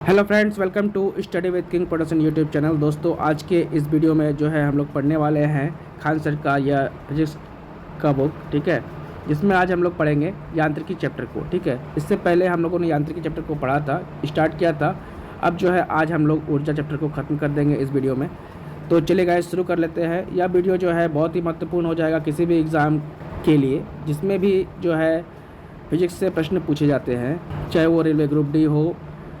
Hello friends, welcome to study with king production YouTube channel. दोस्तों, आज के इस वीडियो में जो है हम लोग पढ़ने वाले हैं खान सर का या फिजिक्स का बुक, ठीक है, जिसमें आज हम लोग पढ़ेंगे यांत्रिकी चैप्टर को। ठीक है, इससे पहले हम लोगों ने यांत्रिकी चैप्टर को पढ़ा था, स्टार्ट किया था। अब जो है आज हम लोग ऊर्जा चैप्टर को ख़त्म कर देंगे इस वीडियो में। तो चलिए गाइस, शुरू कर लेते हैं। यह वीडियो जो है बहुत ही महत्वपूर्ण हो जाएगा किसी भी एग्ज़ाम के लिए, जिसमें भी जो है फिजिक्स से प्रश्न पूछे जाते हैं, चाहे वो रेलवे ग्रुप डी हो,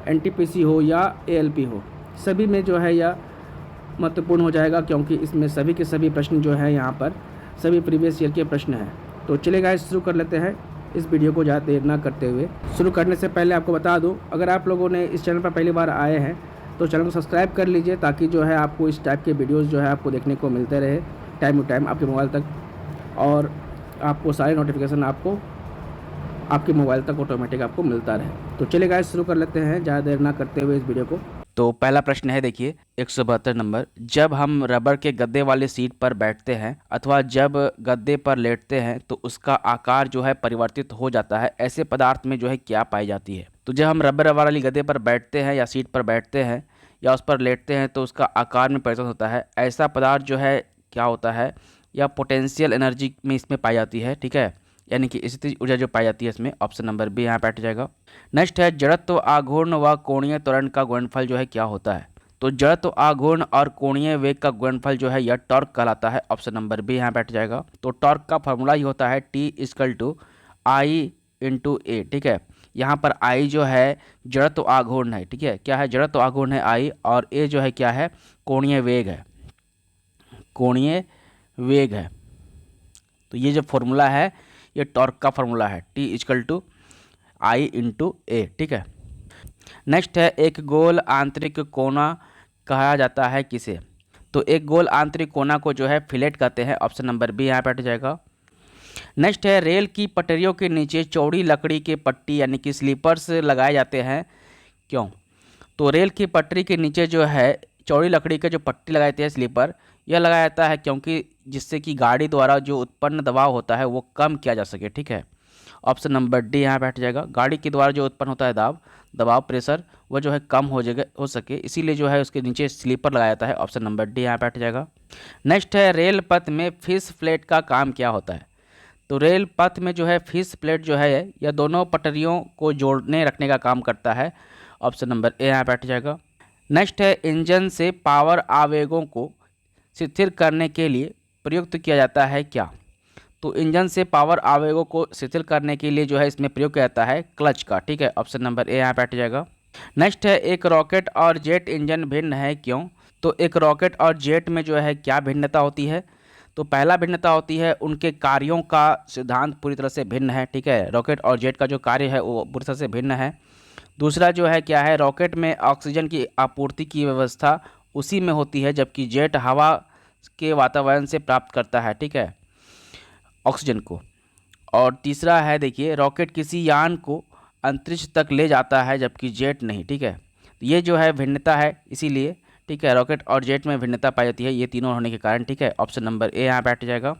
एनटीपीसी हो या एएलपी हो, सभी में जो है यह महत्वपूर्ण हो जाएगा, क्योंकि इसमें सभी के सभी प्रश्न जो है यहाँ पर सभी प्रीवियस ईयर के प्रश्न हैं। तो चलिए गाइस, शुरू कर लेते हैं इस वीडियो को ज़्यादा देर ना करते हुए। शुरू करने से पहले आपको बता दूं, अगर आप लोगों ने इस चैनल पर पहली बार आए हैं तो चैनल को सब्सक्राइब कर लीजिए, ताकि जो है आपको इस टाइप के वीडियोज़ जो है आपको देखने को मिलते रहे टाइम टू टाइम आपके मोबाइल तक, और आपको सारे नोटिफिकेशन आपको आपके मोबाइल तक ऑटोमेटिक आपको मिलता रहे। तो चलिए गाइस, शुरू कर लेते हैं ज़्यादा देर ना करते हुए इस वीडियो को। तो पहला प्रश्न है, देखिए 172 नंबर। जब हम रबर के गद्दे वाले सीट पर बैठते हैं अथवा जब गद्दे पर लेटते हैं तो उसका आकार जो है परिवर्तित हो जाता है, ऐसे पदार्थ में जो है क्या पाई जाती है? तो जब हम रबर वाली गद्दे पर बैठते हैं या सीट पर बैठते हैं या उस पर लेटते हैं तो उसका आकार में परिवर्तन होता है, ऐसा पदार्थ जो है क्या होता है? या पोटेंशियल एनर्जी में इसमें पाई जाती है, ठीक है, यानी कि स्थितिज ऊर्जा जो पाई जाती है इसमें। ऑप्शन नंबर बी यहाँ पे हट जाएगा। नेक्स्ट है, जड़त्व आघूर्ण व कोणीय त्वरण का गुणनफल जो है क्या होता है? तो जड़त्व आघूर्ण और कोणीय वेग का गुणनफल जो है यह टॉर्क कहलाता है। ऑप्शन नंबर बी यहाँ पे हट जाएगा। तो टॉर्क का फॉर्मूला ही होता है T equal to I into A, ठीक है। यहाँ पर आई जो है जड़त्व आघूर्ण है, ठीक है, क्या है? जड़त्व आघूर्ण है आई, और ए जो है क्या है? कोणीय वेग है, कोणीय वेग है। तो ये जो फॉर्मूला है ये टॉर्क का फॉर्मूला है, T equal to I into A, ठीक है। नेक्स्ट है, एक गोल आंतरिक कोना कहा जाता है किसे? तो एक गोल आंतरिक कोना को जो है फिलेट कहते हैं। ऑप्शन नंबर बी यहाँ पे हट जाएगा। नेक्स्ट है, रेल की पटरियों के नीचे चौड़ी लकड़ी के पट्टी यानी कि स्लीपर्स लगाए जाते हैं, क्यों? तो रेल की पटरी के नीचे जो है चौड़ी लकड़ी के जो पट्टी लगाए जाते हैं स्लीपर, यह लगाया जाता है क्योंकि जिससे कि गाड़ी द्वारा जो उत्पन्न दबाव होता है वो कम किया जा सके, ठीक है। ऑप्शन नंबर डी यहाँ बैठ जाएगा। गाड़ी के द्वारा जो उत्पन्न होता है दबाव प्रेशर, वह जो है कम हो सके, इसीलिए जो है उसके नीचे स्लीपर लगाया जाता है। ऑप्शन नंबर डी यहाँ बैठ जाएगा। नेक्स्ट है, रेल पथ में फिश प्लेट का काम क्या होता है? तो रेल पथ में जो है फिश प्लेट जो है यह दोनों पटरियों को जोड़ने रखने का काम करता है। ऑप्शन नंबर ए यहाँ बैठ जाएगा। नेक्स्ट है, इंजन से पावर आवेगों को स्थिर करने के लिए प्रयुक्त किया जाता है क्या? तो इंजन से पावर आवेगों को शिथिल करने के लिए जो है इसमें प्रयोग किया जाता है क्लच का, ठीक है। ऑप्शन नंबर ए यहाँ पे हट जाएगा। नेक्स्ट है, एक रॉकेट और जेट इंजन भिन्न है, क्यों? तो एक रॉकेट और जेट में जो है क्या भिन्नता होती है? तो पहला भिन्नता होती है उनके कार्यों का सिद्धांत पूरी तरह से भिन्न है, ठीक है। रॉकेट और जेट का जो कार्य है वो पूरी तरह से भिन्न है। दूसरा जो है क्या है, रॉकेट में ऑक्सीजन की आपूर्ति की व्यवस्था उसी में होती है, जबकि जेट हवा के वातावरण से प्राप्त करता है, ठीक है, ऑक्सीजन को। और तीसरा है, देखिए, रॉकेट किसी यान को अंतरिक्ष तक ले जाता है जबकि जेट नहीं, ठीक है। तो ये जो है भिन्नता है, इसीलिए, ठीक है, रॉकेट और जेट में भिन्नता पाई जाती है, ये तीनों होने के कारण, ठीक है। ऑप्शन नंबर ए यहाँ बैठ जाएगा।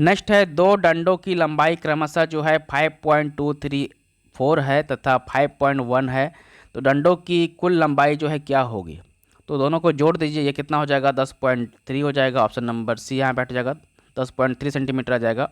नेक्स्ट है, दो डंडों की लंबाई क्रमशः जो है 5.234 है तथा 5.1 है, तो डंडों की कुल लंबाई जो है क्या होगी? तो दोनों को जोड़ दीजिए, ये कितना हो जाएगा? 10.3 हो जाएगा। ऑप्शन नंबर सी यहाँ बैठ जाएगा, 10.3 सेंटीमीटर आ जाएगा।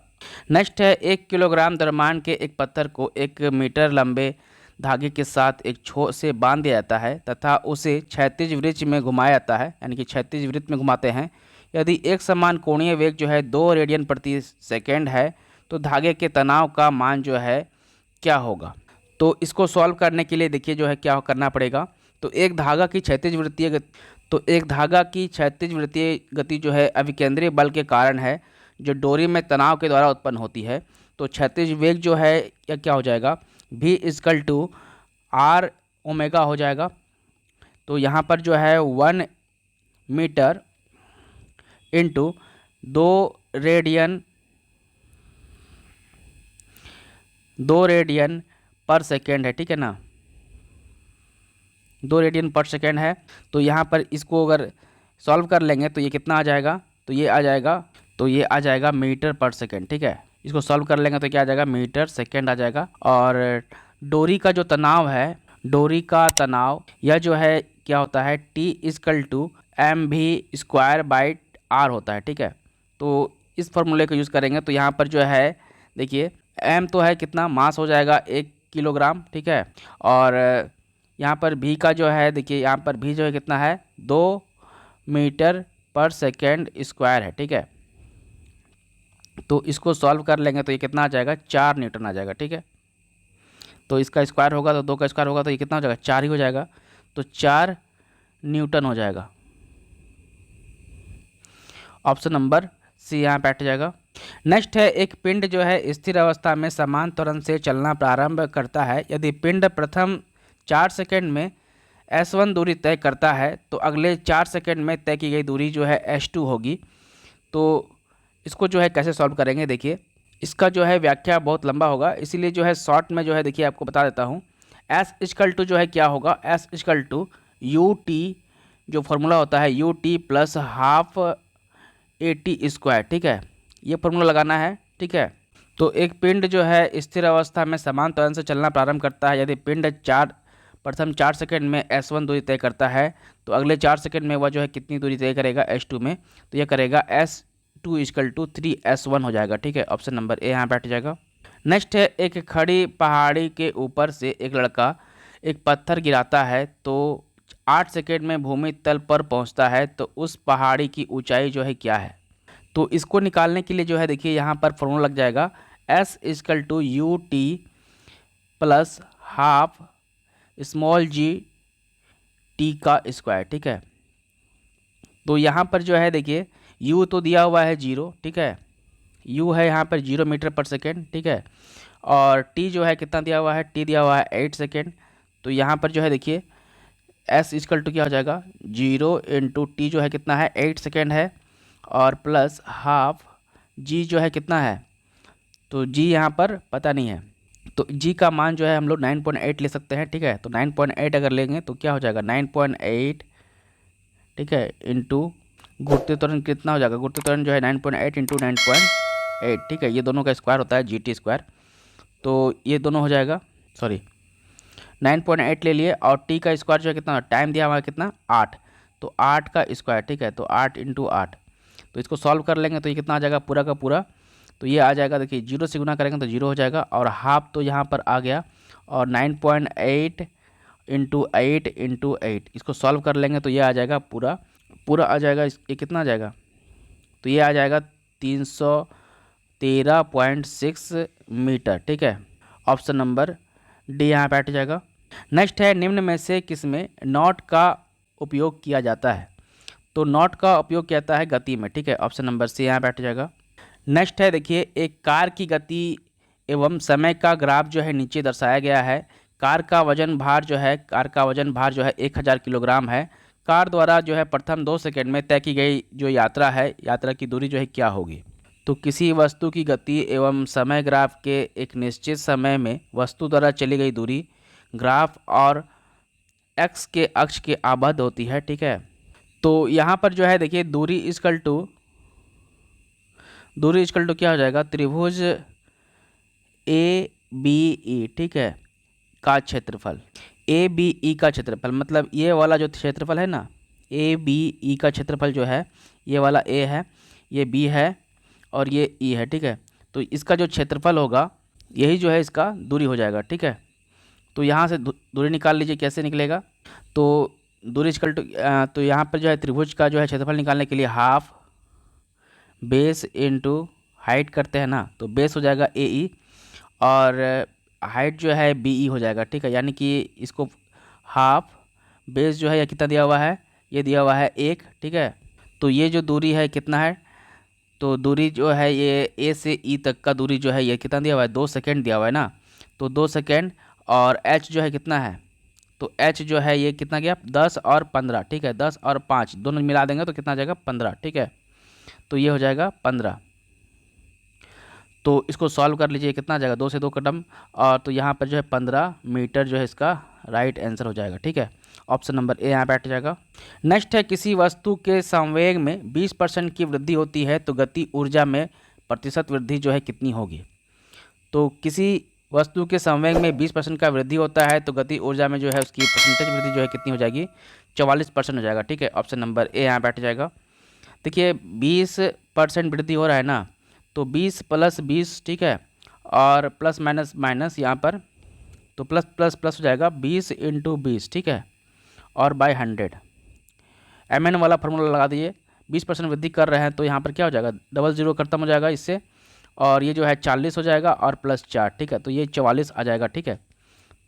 नेक्स्ट है, 1 किलोग्राम द्रव्यमान के एक पत्थर को 1 मीटर लंबे धागे के साथ एक छोर से बांध दिया जाता है तथा उसे क्षैतिज वृत्त में घुमाया जाता है, यानी कि क्षैतिज वृत्त में घुमाते हैं। यदि एक समान कोणीय वेग जो है 2 रेडियन प्रति सेकेंड है तो धागे के तनाव का मान जो है क्या होगा? तो इसको सॉल्व करने के लिए देखिए जो है क्या करना पड़ेगा। तो एक धागा की क्षैतिज वृत्तीय गति जो है अभिकेंद्रीय बल के कारण है, जो डोरी में तनाव के द्वारा उत्पन्न होती है। तो क्षैतिज वेग जो है या क्या हो जाएगा? v equal to r omega हो जाएगा। तो यहाँ पर जो है 1 metre into 2 radian per second है, ठीक है ना, 2 रेडियन पर सेकेंड है। तो यहाँ पर इसको अगर सॉल्व कर लेंगे तो ये कितना आ जाएगा? तो ये आ जाएगा मीटर पर सेकेंड, ठीक है। इसको सॉल्व कर लेंगे तो क्या आ जाएगा? मीटर सेकेंड आ जाएगा। और डोरी का जो तनाव है डोरी का तनाव, यह जो है क्या होता है, T इक्वल टू एम भी स्क्वायर बाई आर होता है। ठीक है, तो इस फॉर्मूले को यूज़ करेंगे तो यहाँ पर जो है देखिए m तो है कितना, मास हो जाएगा 1 किलोग्राम। ठीक है, और यहाँ पर v का जो है देखिए, यहाँ पर v जो है कितना है, 2 मीटर पर सेकेंड स्क्वायर है। ठीक है, तो इसको सॉल्व कर लेंगे तो ये कितना आ जाएगा, 4 न्यूटन आ जाएगा। ठीक है, तो इसका स्क्वायर होगा तो 2 का स्क्वायर होगा तो ये कितना हो जाएगा, 4 ही हो जाएगा, तो 4 न्यूटन हो जाएगा। ऑप्शन नंबर सी यहाँ पे हट जाएगा। नेक्स्ट है, एक पिंड जो है स्थिर अवस्था में समान त्वरण से चलना प्रारंभ करता है। यदि पिंड प्रथम 4 सेकंड में s1 दूरी तय करता है तो अगले 4 सेकंड में तय की गई दूरी जो है s2 होगी। तो इसको जो है कैसे सॉल्व करेंगे, देखिए इसका जो है व्याख्या बहुत लंबा होगा, इसीलिए जो है शॉर्ट में जो है देखिए आपको बता देता हूँ। s इक्वल टू जो है क्या होगा, s equal to u t, जो फॉर्मूला होता है u t plus half AT square. ठीक है, ये फॉर्मूला लगाना है। ठीक है, तो एक पिंड जो है स्थिर अवस्था में समान त्वरण से चलना प्रारंभ करता है। यदि पिंड प्रथम 4 सेकंड में s1 दूरी तय करता है तो अगले 4 सेकंड में वह जो है कितनी दूरी तय करेगा, s2 में, तो यह करेगा s2 इक्वल टू 3s1 हो जाएगा। ठीक है, ऑप्शन नंबर ए यहाँ बैठ जाएगा। नेक्स्ट है, एक खड़ी पहाड़ी के ऊपर से एक लड़का एक पत्थर गिराता है तो 8 सेकेंड में भूमि तल पर पहुंचता है, तो उस पहाड़ी की ऊंचाई जो है क्या है। तो इसको निकालने के लिए जो है देखिए यहाँ पर फॉर्मूला लग जाएगा, s equal to u t plus half small g t का स्क्वायर। ठीक है, तो यहाँ पर जो है देखिए u तो दिया हुआ है 0। ठीक है, u है यहाँ पर 0 मीटर पर सेकेंड। ठीक है, और t जो है कितना दिया हुआ है, t दिया हुआ है 8 सेकेंड। तो यहाँ पर जो है देखिए s इक्वल टू क्या हो जाएगा, 0 इंटू टी जो है कितना है, 8 सेकेंड है, और प्लस हाफ g जो है कितना है, तो g यहाँ पर पता नहीं है, तो g का मान जो है हम लोग 9.8 ले सकते हैं। ठीक है, तो 9.8 अगर लेंगे तो क्या हो जाएगा, 9.8। ठीक है, इंटू घूर्ते त्वरण कितना हो जाएगा, घूर्ते त्वरण जो है 9.8 इंटू 9.8। ठीक है, ये दोनों का स्क्वायर होता है GT स्क्वायर, तो ये दोनों हो जाएगा, सॉरी 9.8 ले लिए, और t का स्क्वायर जो है कितना, टाइम दिया हुआ है कितना, 8, तो 8 का स्क्वायर। ठीक है, तो 8 इंटू 8, तो इसको सॉल्व कर लेंगे तो ये कितना आ जाएगा, पूरा का पूरा, तो ये आ जाएगा देखिए 0 से गुना करेंगे तो 0 हो जाएगा, और हाफ तो यहाँ पर आ गया, और 9.8 इंटू 8 इंटू 8, इसको सॉल्व कर लेंगे तो ये आ जाएगा पूरा पूरा आ जाएगा। ये कितना आ जाएगा, तो ये आ जाएगा 313.6 मीटर। ठीक है, ऑप्शन नंबर डी यहाँ बैठ जाएगा। नेक्स्ट है, निम्न में से किसमें नॉट का उपयोग किया जाता है। तो नॉट का उपयोग किया जाता है गति में। ठीक है, ऑप्शन नंबर सी यहाँ बैठ जाएगा। नेक्स्ट है देखिए, एक कार की गति एवं समय का ग्राफ जो है नीचे दर्शाया गया है। कार का वजन भार जो है 1000 किलोग्राम है। कार द्वारा जो है प्रथम 2 सेकंड में तय की गई जो यात्रा है, यात्रा की दूरी जो है क्या होगी। तो किसी वस्तु की गति एवं समय ग्राफ के एक निश्चित समय में वस्तु द्वारा चली गई दूरी ग्राफ और एक्स के अक्ष के आबद्ध होती है। ठीक है, तो यहाँ पर जो है देखिए दूरी इक्वल टू क्या हो जाएगा, त्रिभुज ABE। ठीक है, का क्षेत्रफल, ABE का क्षेत्रफल, मतलब ये वाला जो क्षेत्रफल है ना, ABE का क्षेत्रफल जो है, ये वाला A है, ये B है, और ये E है। ठीक है, तो इसका जो क्षेत्रफल होगा यही जो है इसका दूरी हो जाएगा। ठीक है, तो यहाँ से दूरी निकाल लीजिए, कैसे निकलेगा, तो दूरी इक्वल टू, तो यहाँ पर जो है त्रिभुज का जो है क्षेत्रफल निकालने के लिए हाफ बेस इंटू हाइट करते हैं ना, तो बेस हो जाएगा AE और हाइट जो है BE हो जाएगा। ठीक है, यानी कि इसको हाफ बेस जो है या कितना दिया हुआ है, ये दिया हुआ है 1। ठीक है, तो ये जो दूरी है कितना है, तो दूरी जो है ये A से E तक का दूरी जो है ये कितना दिया हुआ है, 2 सेकेंड दिया हुआ है ना, तो 2 सेकेंड, और h जो है कितना है, तो h जो है ये कितना गया, 10 और 15। ठीक है, 10 और 5 दोनों मिला देंगे तो कितना आ जाएगा, 15। ठीक है, तो ये हो जाएगा 15। तो इसको सॉल्व कर लीजिए, कितना आ जाएगा, 2 से 2 कदम, और तो यहाँ पर जो है 15 मीटर जो है इसका राइट आंसर हो जाएगा। ठीक है, ऑप्शन नंबर ए यहाँ बैठ जाएगा। नेक्स्ट है, किसी वस्तु के संवेग में 20% की वृद्धि होती है तो गति ऊर्जा में प्रतिशत वृद्धि जो है कितनी होगी। तो किसी वस्तु के संवेग में 20% का वृद्धि होता है तो गति ऊर्जा में जो है उसकी परसेंटेज वृद्धि जो है कितनी हो जाएगी, 44% हो जाएगा। ठीक है, ऑप्शन नंबर ए यहाँ बैठ जाएगा। देखिए 20% वृद्धि हो रहा है ना, तो 20 + 20, ठीक है, और प्लस माइनस माइनस यहाँ पर, तो प्लस प्लस प्लस हो जाएगा 20 × 20, ठीक है, और बाय 100। mn वाला फार्मूला लगा दीजिए। 20% वृद्धि कर रहे हैं तो यहाँ पर क्या हो जाएगा, डबल जीरो खत्म हो जाएगा इससे, और ये जो है 40 हो जाएगा और प्लस 4, ठीक है, तो ये 44 आ जाएगा। ठीक है,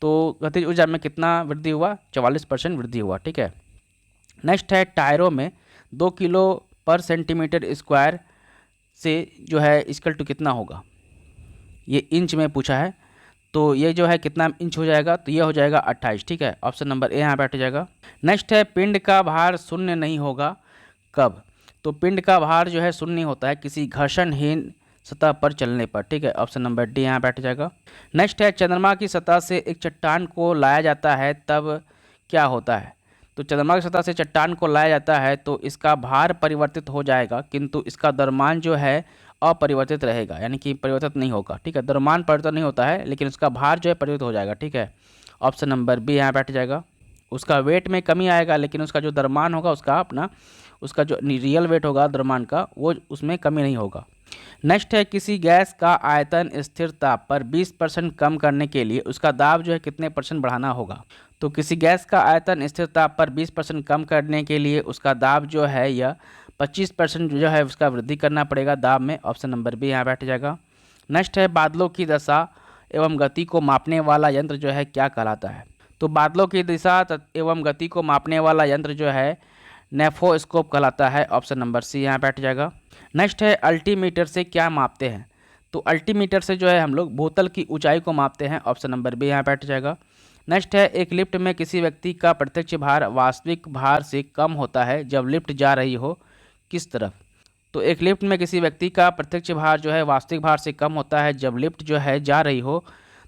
तो गतिज ऊर्जा में कितना वृद्धि हुआ, 44% वृद्धि हुआ। ठीक है, नेक्स्ट है टायरों में 2 किलो पर सेंटीमीटर स्क्वायर से जो है इक्वल टू कितना होगा, ये इंच में पूछा है, तो ये जो है कितना इंच हो जाएगा, तो ये हो जाएगा 28। ठीक है, ऑप्शन नंबर ए यहाँ बैठ जाएगा। नेक्स्ट है पिंड का भार शून्य नहीं होगा कब, तो पिंड का भार जो है शून्य होता है किसी घर्षणहीन सतह पर चलने पर। ठीक है, ऑप्शन नंबर डी यहाँ बैठ जाएगा। नेक्स्ट है चंद्रमा की सतह से एक चट्टान को लाया जाता है तब क्या होता है, तो चंद्रमा की सतह से चट्टान को लाया जाता है तो इसका भार परिवर्तित हो जाएगा किंतु इसका द्रव्यमान जो है अपरिवर्तित रहेगा, यानी कि परिवर्तित नहीं होगा। ठीक है, द्रव्यमान परिवर्तन नहीं होता है लेकिन उसका भार जो है परिवर्तित हो जाएगा। ठीक है, ऑप्शन नंबर बी यहाँ बैठ जाएगा। उसका वेट में कमी आएगा लेकिन उसका जो द्रव्यमान होगा उसका जो रियल वेट होगा द्रव्यमान का, वो उसमें कमी नहीं होगा। नेक्स्ट है किसी गैस का आयतन स्थिर ताप पर 20% कम करने के लिए उसका दाब जो है कितने % बढ़ाना होगा, तो किसी गैस का आयतन स्थिर ताप पर 20% कम करने के लिए उसका दाब जो है यह 25% जो है उसका वृद्धि करना पड़ेगा दाब में। ऑप्शन नंबर बी यहाँ बैठ जाएगा। नेक्स्ट है बादलों की दशा एवं गति को मापने वाला यंत्र जो है क्या कहलाता है, तो बादलों की दिशा एवं गति को मापने वाला यंत्र जो है नेफोस्कोप कहलाता है। ऑप्शन नंबर सी यहाँ बैठ जाएगा। नेक्स्ट है अल्टीमीटर से क्या मापते हैं, तो अल्टीमीटर से जो है हम लोग भूतल की ऊंचाई को मापते हैं। ऑप्शन नंबर बी यहाँ बैठ जाएगा। नेक्स्ट है एक लिफ्ट में किसी व्यक्ति का प्रत्यक्ष भार वास्तविक भार से कम होता है जब लिफ्ट जा रही हो किस तरफ, तो एक लिफ्ट में किसी व्यक्ति का प्रत्यक्ष भार जो है वास्तविक भार से कम होता है जब लिफ्ट जो है जा रही हो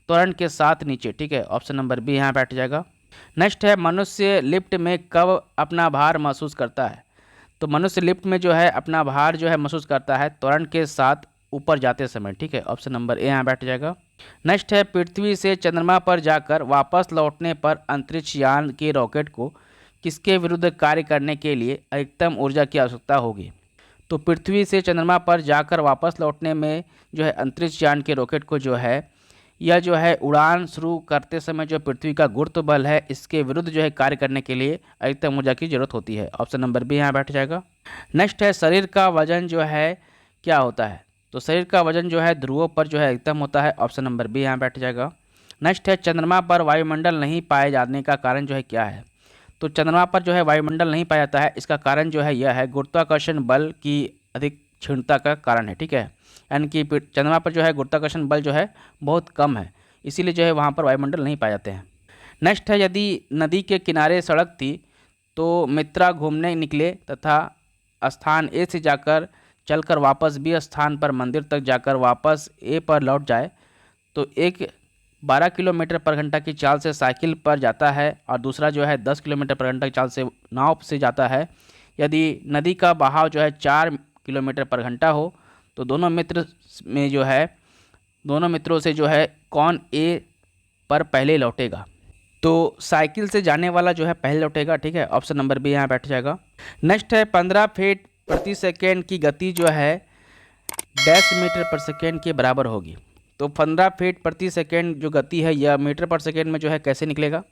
त्वरण के साथ नीचे। ठीक है, ऑप्शन नंबर बी यहाँ बैठ जाएगा। नेक्स्ट है मनुष्य लिफ्ट में कब अपना भार महसूस करता है, तो मनुष्य लिफ्ट में जो है अपना भार जो है महसूस करता है त्वरण के साथ ऊपर जाते समय। ठीक है, ऑप्शन नंबर ए यहाँ बैठ जाएगा। नेक्स्ट है पृथ्वी से चंद्रमा पर जाकर वापस लौटने पर अंतरिक्ष यान के रॉकेट को किसके विरुद्ध कार्य करने के लिए अधिकतम ऊर्जा की आवश्यकता होगी, तो पृथ्वी से चंद्रमा पर जाकर वापस लौटने में जो है अंतरिक्ष यान के रॉकेट को जो है यह जो है उड़ान शुरू करते समय जो पृथ्वी का गुरुत्व बल है इसके विरुद्ध जो है कार्य करने के लिए अधिकतम ऊर्जा की जरूरत होती है। ऑप्शन नंबर बी यहाँ बैठ जाएगा। नेक्स्ट है शरीर का वजन जो है क्या होता है, तो शरीर का वजन जो है ध्रुवों पर जो है अधिकतम होता है। ऑप्शन नंबर बी यहाँ बैठ जाएगा। नेक्स्ट है चंद्रमा पर वायुमंडल नहीं पाए जाने का कारण जो है क्या है, तो चंद्रमा पर जो है वायुमंडल नहीं पाया जाता है इसका कारण जो है यह है गुरुत्वाकर्षण बल की अधिक क्षीणता का कारण है। ठीक है, यानी कि चंद्रमा पर जो है गुरुत्वाकर्षण बल जो है बहुत कम है, इसीलिए जो है वहाँ पर वायुमंडल नहीं पाए जाते हैं। नेक्स्ट है यदि नदी के किनारे सड़क थी तो मित्रा घूमने निकले तथा स्थान ए से जाकर चलकर वापस बी स्थान पर मंदिर तक जाकर वापस ए पर लौट जाए तो एक 12 किलोमीटर पर घंटा की चाल से साइकिल पर जाता है और दूसरा जो है 10 किलोमीटर पर घंटा की चाल से नाव से जाता है। यदि नदी का बहाव जो है 4 किलोमीटर पर घंटा हो तो दोनों मित्रों से जो है कौन ए पर पहले लौटेगा, तो साइकिल से जाने वाला जो है पहले लौटेगा। ठीक है, ऑप्शन नंबर बी यहाँ बैठ जाएगा। नेक्स्ट है 15 फीट प्रति सेकेंड की गति जो है डैश मीटर पर सेकेंड के बराबर होगी, तो 15 फीट प्रति सेकेंड जो गति है यह मीटर पर सेकेंड में जो है कैसे निकलेगा,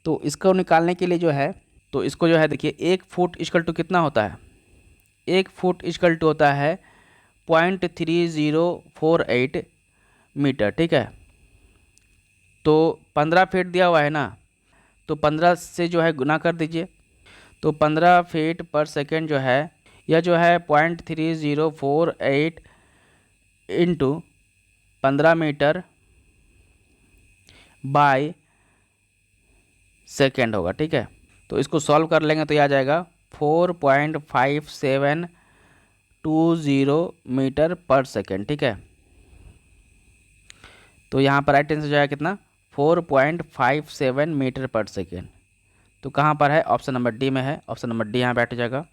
तो इसको निकालने के लिए जो है तो इसको जो है देखिए 1 फुट इक्वल टू कितना होता है, 1 फुट इक्वल टू होता है 0.3048 मीटर। ठीक है, तो 15 फीट दिया हुआ है ना, तो 15 से जो है गुना कर दीजिए, तो 15 फीट पर सेकेंड जो है यह जो है 0.3048 इंटू 15 मीटर बाय सेकेंड होगा। ठीक है, तो इसको सॉल्व कर लेंगे तो यह आ जाएगा 4.5720 मीटर पर सेकेंड। ठीक है, तो यहाँ पर राइट आंसर जो है कितना 4.57 मीटर पर सेकेंड, तो कहाँ पर है, ऑप्शन नंबर डी में है। ऑप्शन नंबर डी यहाँ बैठ जाएगा।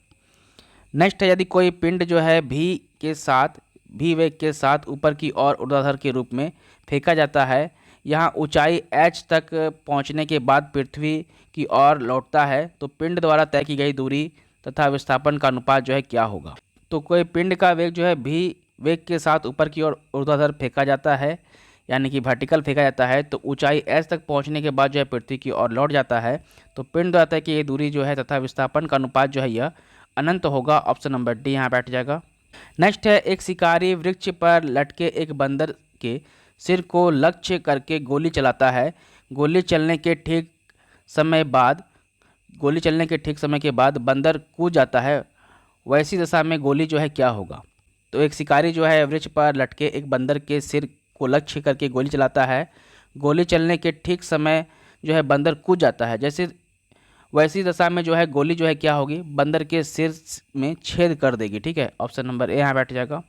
नेक्स्ट है यदि कोई पिंड जो है भी के साथ भी वेग के साथ ऊपर की ओर ऊर्ध्वाधर के रूप में फेंका जाता है। यहाँ ऊंचाई h तक पहुँचने के बाद पृथ्वी की ओर लौटता है तो पिंड द्वारा तय की गई दूरी तथा विस्थापन का अनुपात जो है क्या होगा। तो कोई पिंड का वेग जो है भी वेग के साथ ऊपर की ओर ऊर्ध्वाधर फेंका जाता है, यानी कि वर्टिकल फेंका जाता है, तो ऊंचाई h तक पहुंचने के बाद जो है पृथ्वी की ओर लौट जाता है तो पिंड द्वारा तय की ये दूरी जो है तथा विस्थापन का अनुपात जो है यह अनंत होगा। ऑप्शन नंबर डी यहाँ बैठ जाएगा। नेक्स्ट है, एक शिकारी वृक्ष पर लटके एक बंदर के सिर को लक्ष्य करके गोली चलाता है। गोली चलने के ठीक समय के बाद बंदर कूद जाता है। वैसी दशा में गोली जो है क्या होगा। तो एक शिकारी जो है वृक्ष पर लटके एक बंदर के सिर को लक्ष्य करके गोली चलाता है। गोली चलने के ठीक समय जो है बंदर कूद जाता है। वैसी दशा में जो है गोली जो है क्या होगी, बंदर के सिर में छेद कर देगी। ठीक है, ऑप्शन नंबर ए यहाँ बैठ जाएगा।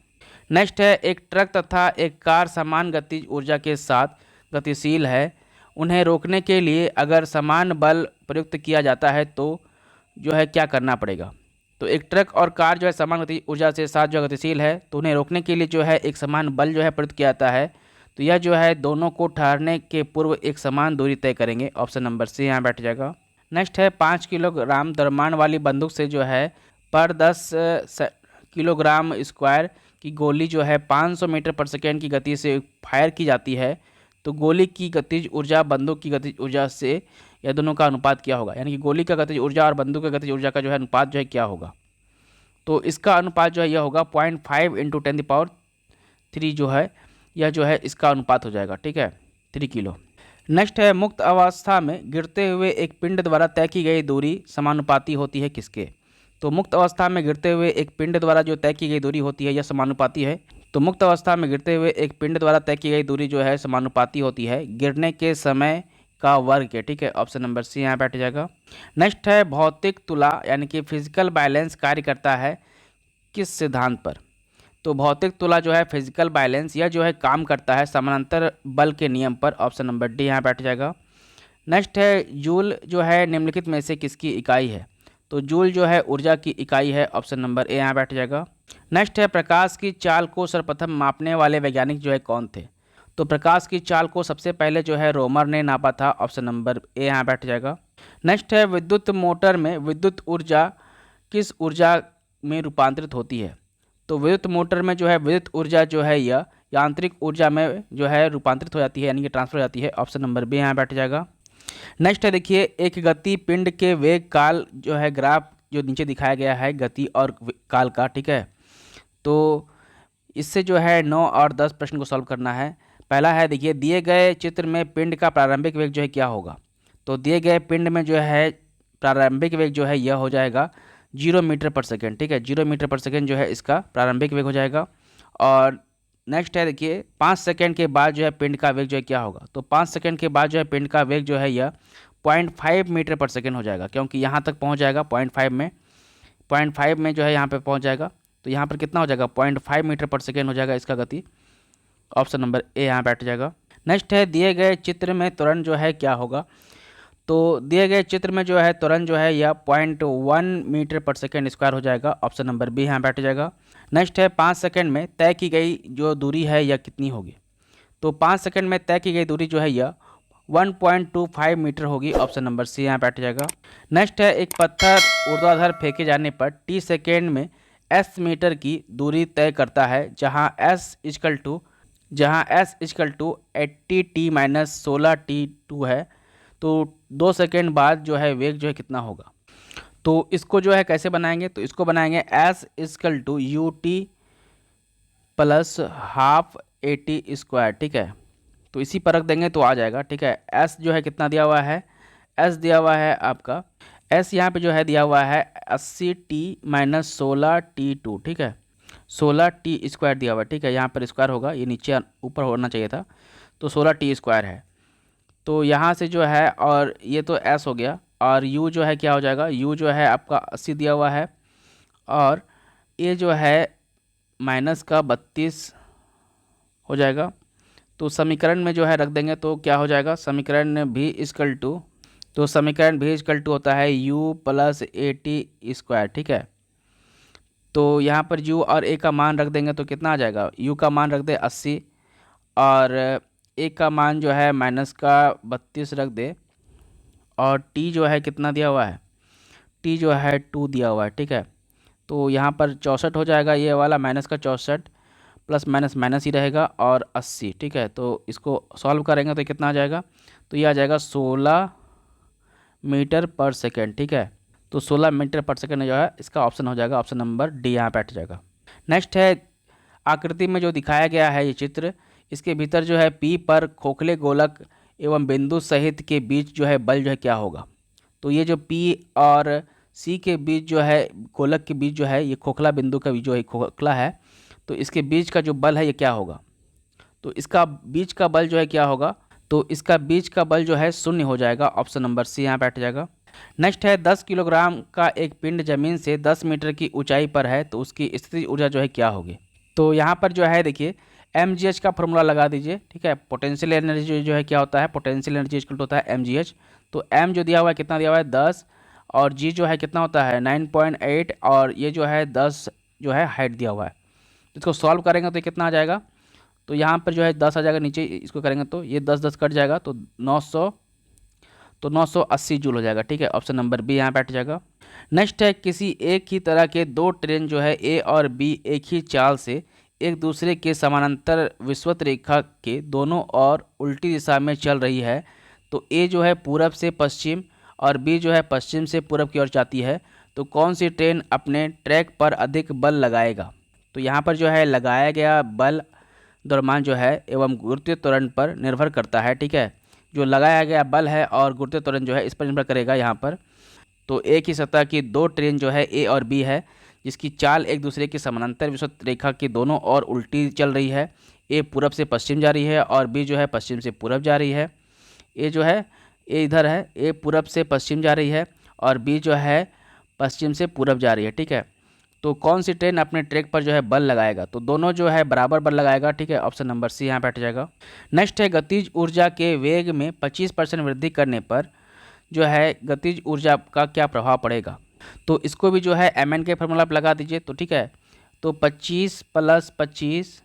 नेक्स्ट है, एक ट्रक तथा एक कार समान गतिज ऊर्जा के साथ गतिशील है। उन्हें रोकने के लिए अगर समान बल प्रयुक्त किया जाता है तो जो है क्या करना पड़ेगा। तो एक ट्रक और कार जो है समान गतिज ऊर्जा के साथ जो गतिशील है तो उन्हें रोकने के लिए जो है एक समान बल जो है प्रयुक्त किया जाता है। तो यह जो है दोनों को ठहरने के पूर्व एक समान दूरी तय करेंगे। ऑप्शन नंबर सी यहाँ बैठ जाएगा। नेक्स्ट है, 5 किलोग्राम द्रव्यमान वाली बंदूक से जो है पर 10 किलोग्राम स्क्वायर की गोली जो है 500 मीटर पर सेकेंड की गति से फायर की जाती है। तो गोली की गतिज ऊर्जा बंदूक की गतिज ऊर्जा से यह दोनों का अनुपात क्या होगा, यानी कि गोली का गतिज ऊर्जा और बंदूक का गतिज ऊर्जा का जो है अनुपात जो है क्या होगा। तो इसका अनुपात जो है यह होगा 0.5 × 10³ जो है यह जो है इसका अनुपात हो जाएगा। ठीक है, 3 किलो। नेक्स्ट है, मुक्त अवस्था में गिरते हुए एक पिंड द्वारा तय की गई दूरी समानुपाती होती है किसके। तो मुक्त अवस्था में गिरते हुए एक पिंड द्वारा जो तय की गई दूरी होती है यह समानुपाती है। तो मुक्त अवस्था में गिरते हुए एक पिंड द्वारा तय की गई दूरी जो है समानुपाती होती है गिरने के समय का वर्ग के। ठीक है, ऑप्शन नंबर सी यहाँ बैठ जाएगा। नेक्स्ट है, भौतिक तुला यानी कि फिजिकल बैलेंस कार्य करता है किस सिद्धांत पर। तो भौतिक तुला जो है फिजिकल बैलेंस यह जो है काम करता है समानांतर बल के नियम पर। ऑप्शन नंबर डी यहाँ बैठ जाएगा। नेक्स्ट है, जूल जो है निम्नलिखित में से किसकी इकाई है। तो जूल जो है ऊर्जा की इकाई है। ऑप्शन नंबर ए यहाँ बैठ जाएगा। नेक्स्ट है, प्रकाश की चाल को सर्वप्रथम मापने वाले वैज्ञानिक जो है कौन थे। तो प्रकाश की चाल को सबसे पहले जो है रोमर ने नापा था। ऑप्शन नंबर ए यहाँ बैठ जाएगा। नेक्स्ट है, विद्युत मोटर में विद्युत ऊर्जा किस ऊर्जा में रूपांतरित होती है। तो विद्युत मोटर में जो है विद्युत ऊर्जा जो है यह यांत्रिक ऊर्जा में जो है रूपांतरित हो जाती है, यानी कि ट्रांसफर हो जाती है। ऑप्शन नंबर बी यहाँ बैठ जाएगा। नेक्स्ट है, देखिए, एक गति पिंड के वेग काल जो है ग्राफ जो नीचे दिखाया गया है गति और काल का। ठीक है, तो इससे जो है 9 और 10 प्रश्न को सॉल्व करना है। पहला है, देखिए, दिए गए चित्र में पिंड का प्रारंभिक वेग जो है क्या होगा। तो दिए गए पिंड में जो है प्रारंभिक वेग जो है यह हो जाएगा 0 मीटर पर सेकेंड। ठीक है, 0 मीटर पर सेकेंड जो है इसका प्रारंभिक वेग हो जाएगा। और नेक्स्ट है, देखिए, 5 सेकेंड के बाद जो है पिंड का वेग जो है क्या होगा। तो 5 सेकेंड के बाद जो है पिंड का वेग जो है यह 0.5 मीटर पर सेकेंड हो जाएगा, क्योंकि यहाँ तक पहुँच जाएगा 0.5 में जो है यहाँ पे पहुँच जाएगा। तो यहाँ पर कितना हो जाएगा, 0.5 मीटर पर सेकेंड हो जाएगा इसका गति। ऑप्शन नंबर ए यहाँ बैठ जाएगा। नेक्स्ट है, दिए गए चित्र में त्वरण जो है क्या होगा। तो दिए गए चित्र में जो है त्वरण जो है यह 0.1 मीटर पर सेकेंड स्क्वायर हो जाएगा। ऑप्शन नंबर बी यहाँ बैठ जाएगा। नेक्स्ट है, 5 सेकेंड में तय की गई जो दूरी है यह कितनी होगी। तो 5 सेकेंड में तय की गई दूरी जो है यह 1.25 मीटर होगी। ऑप्शन नंबर सी यहाँ बैठ जाएगा। नेक्स्ट है, एक पत्थर ऊर्ध्वाधर फेंके जाने पर t सेकेंड में s मीटर की दूरी तय करता है, जहाँ s equal to 80t - 16t2 है। तो 2 सेकेंड बाद जो है वेग जो है कितना होगा। तो इसको जो है कैसे बनाएंगे, तो इसको बनाएंगे s equal to ut plus half 80 square. ठीक है, तो इसी पर रख देंगे तो आ जाएगा। ठीक है, s जो है कितना दिया हुआ है, s दिया हुआ है आपका, s यहाँ पे जो है दिया हुआ है 80t - 16t2। ठीक है, 16t स्क्वायर दिया हुआ है। ठीक है, यहाँ पर स्क्वायर होगा, ये नीचे ऊपर होना चाहिए था। तो 16t स्क्वायर है। तो यहाँ से जो है, और ये तो s हो गया, और u जो है क्या हो जाएगा, u जो है आपका 80 दिया हुआ है, और ये जो है माइनस का 32 हो जाएगा। तो समीकरण में जो है रख देंगे तो क्या हो जाएगा, समीकरण v इक्वल टू, तो समीकरण v इक्वल टू होता है u + 80 स्क्वायर। ठीक है, तो यहाँ पर u और a का मान रख देंगे तो कितना आ जाएगा, u का मान रख दे 80 और a का मान जो है माइनस का 32 रख दे और t जो है कितना दिया हुआ है, t जो है 2 दिया हुआ है, ठीक है। तो यहाँ पर 64 हो जाएगा, ये वाला माइनस का 64 प्लस माइनस माइनस ही रहेगा और 80, ठीक है। तो इसको सॉल्व करेंगे तो कितना आ जाएगा, तो ये आ जाएगा 16 मीटर पर सेकेंड, ठीक है। तो 16 मीटर पर सेकेंड जो है इसका ऑप्शन हो जाएगा, ऑप्शन नंबर डी यहाँ पे हट जाएगा। नेक्स्ट है आकृति में जो दिखाया गया है ये चित्र, इसके भीतर जो है P पर खोखले गोलक एवं बिंदु सहित के बीच जो है बल जो है क्या होगा। तो ये जो P और C के बीच जो है गोलक के बीच जो है ये खोखला बिंदु का जो है खोखला है, तो इसके बीच का जो बल है ये क्या होगा। तो इसका बीच का बल जो है क्या होगा, तो इसका बीच का बल जो है 0 हो जाएगा, ऑप्शन नंबर सी यहाँ बैठ जाएगा। नेक्स्ट है 10 किलोग्राम का एक पिंड जमीन से 10 मीटर की ऊंचाई पर है तो उसकी स्थितिज ऊर्जा जो है क्या होगी। तो यहाँ पर जो है देखिए mgh का फॉर्मूला लगा दीजिए, ठीक है। पोटेंशियल एनर्जी जो है क्या होता है, पोटेंशियल एनर्जी इक्वल टू होता है mgh। तो m जो दिया हुआ है कितना दिया हुआ है 10 और g जो है कितना होता है 9.8 और ये जो है 10 जो है हाइट दिया हुआ है। तो इसको सॉल्व करेंगे तो कितना आ जाएगा, तो यहाँ पर जो है 10 आ जाएगा, नीचे इसको करेंगे तो ये 10 कट जाएगा तो 980 जूल हो जाएगा, ठीक है। ऑप्शन नंबर बी यहाँ बैठ जाएगा। नेक्स्ट है किसी एक ही तरह के दो ट्रेन जो है ए और बी एक ही चाल से एक दूसरे के समानांतर विषुवत रेखा के दोनों और उल्टी दिशा में चल रही है। तो ए जो है पूरब से पश्चिम और बी जो है पश्चिम से पूरब की ओर जाती है। तो कौन सी ट्रेन अपने ट्रैक पर अधिक बल लगाएगा। तो यहाँ पर जो है लगाया गया बल द्रव्यमान जो है एवं गुरुत्वीय त्वरण पर निर्भर करता है, ठीक है। जो लगाया गया बल है और गुरुत्वीय त्वरण जो है इस पर निर्भर करेगा यहाँ पर। तो एक ही सतह की दो ट्रेन जो है ए और बी है जिसकी चाल एक दूसरे की समानांतर विषुवत रेखा की दोनों ओर उल्टी चल रही है। ए पूरब से पश्चिम जा रही है और बी जो है पश्चिम से पूरब जा रही है। ए जो है ए इधर है, ए पूरब से पश्चिम जा रही है और बी जो है पश्चिम से पूरब जा रही है, ठीक है। तो कौन सी ट्रेन अपने ट्रैक पर जो है बल लगाएगा, तो दोनों जो है बराबर बल लगाएगा, ठीक है। ऑप्शन नंबर सी यहाँ बैठ जाएगा। नेक्स्ट है गतिज ऊर्जा के वेग में 25% वृद्धि करने पर जो है गतिज ऊर्जा का क्या प्रभाव पड़ेगा। तो इसको भी जो है mn के फॉर्मूला पर लगा दीजिए, तो ठीक है। तो 25 + 25,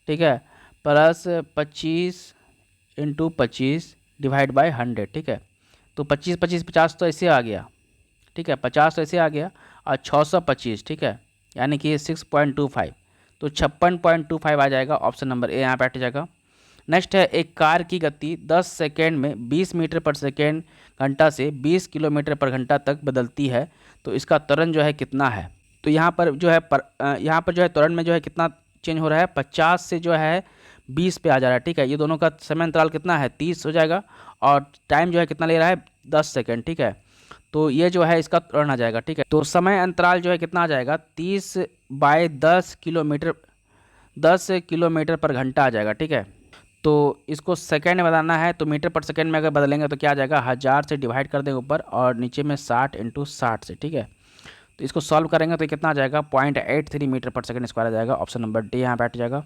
ठीक है, प्लस 25 × 25 डिवाइड बाय 100, ठीक है। तो 25 25 50 तो ऐसे आ गया, ठीक है, 50 तो ऐसे आ गया और 625, ठीक है, यानी कि 6.25, तो 56.25 आ जाएगा। ऑप्शन नंबर ए यहाँ बैठ जाएगा। नेक्स्ट है एक कार की गति 10 सेकेंड में 20 मीटर पर सेकेंड घंटा से 20 किलोमीटर पर घंटा तक बदलती है। तो इसका त्वरण जो है कितना है। तो यहाँ पर जो है यहाँ पर जो है त्वरण में जो है कितना चेंज हो रहा है, 50 से जो है 20 पे आ जा रहा है, ठीक है। ये दोनों का समय अंतराल कितना है 30 हो जाएगा और टाइम जो है कितना ले रहा है 10 सेकेंड, ठीक है। तो ये जो है इसका त्वरण आ जाएगा, ठीक है। तो समय अंतराल जो है कितना आ जाएगा 30/10 किलोमीटर पर घंटा आ जाएगा, ठीक है। तो इसको सेकेंड में बदलना है तो मीटर पर सेकेंड में अगर बदलेंगे तो क्या आ जाएगा 1000 से डिवाइड कर देंगे ऊपर और नीचे में 60 × 60 से, ठीक है। तो इसको सॉल्व करेंगे तो कितना आ जाएगा 0.83 मीटर पर सेकेंड स्क्वायर आ जाएगा। ऑप्शन नंबर डी यहाँ बैठ जाएगा।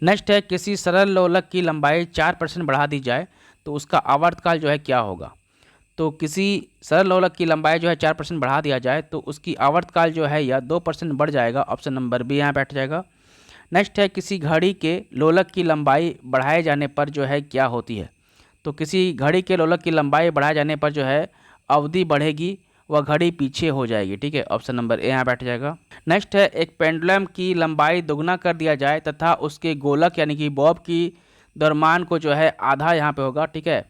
नेक्स्ट है किसी सरल लोलक की लंबाई 4% बढ़ा दी जाए तो उसका आवर्तकाल जो है क्या होगा। तो किसी सरल लोलक की लंबाई जो है 4% बढ़ा दिया जाए तो उसकी आवर्तकाल जो है यह 2% बढ़ जाएगा। ऑप्शन नंबर बी यहाँ बैठ जाएगा। नेक्स्ट है किसी घड़ी के लोलक की लंबाई बढ़ाए जाने पर जो है क्या होती है। तो किसी घड़ी के लोलक की लंबाई बढ़ाए जाने पर जो है अवधि बढ़ेगी, वह घड़ी पीछे हो जाएगी, ठीक है। ऑप्शन नंबर ए यहाँ बैठ जाएगा। नेक्स्ट है एक पेंडुलम की लंबाई दोगुना कर दिया जाए तथा उसके गोलक यानी कि बॉब की द्रव्यमान को जो है आधा यहाँ पे होगा, ठीक है,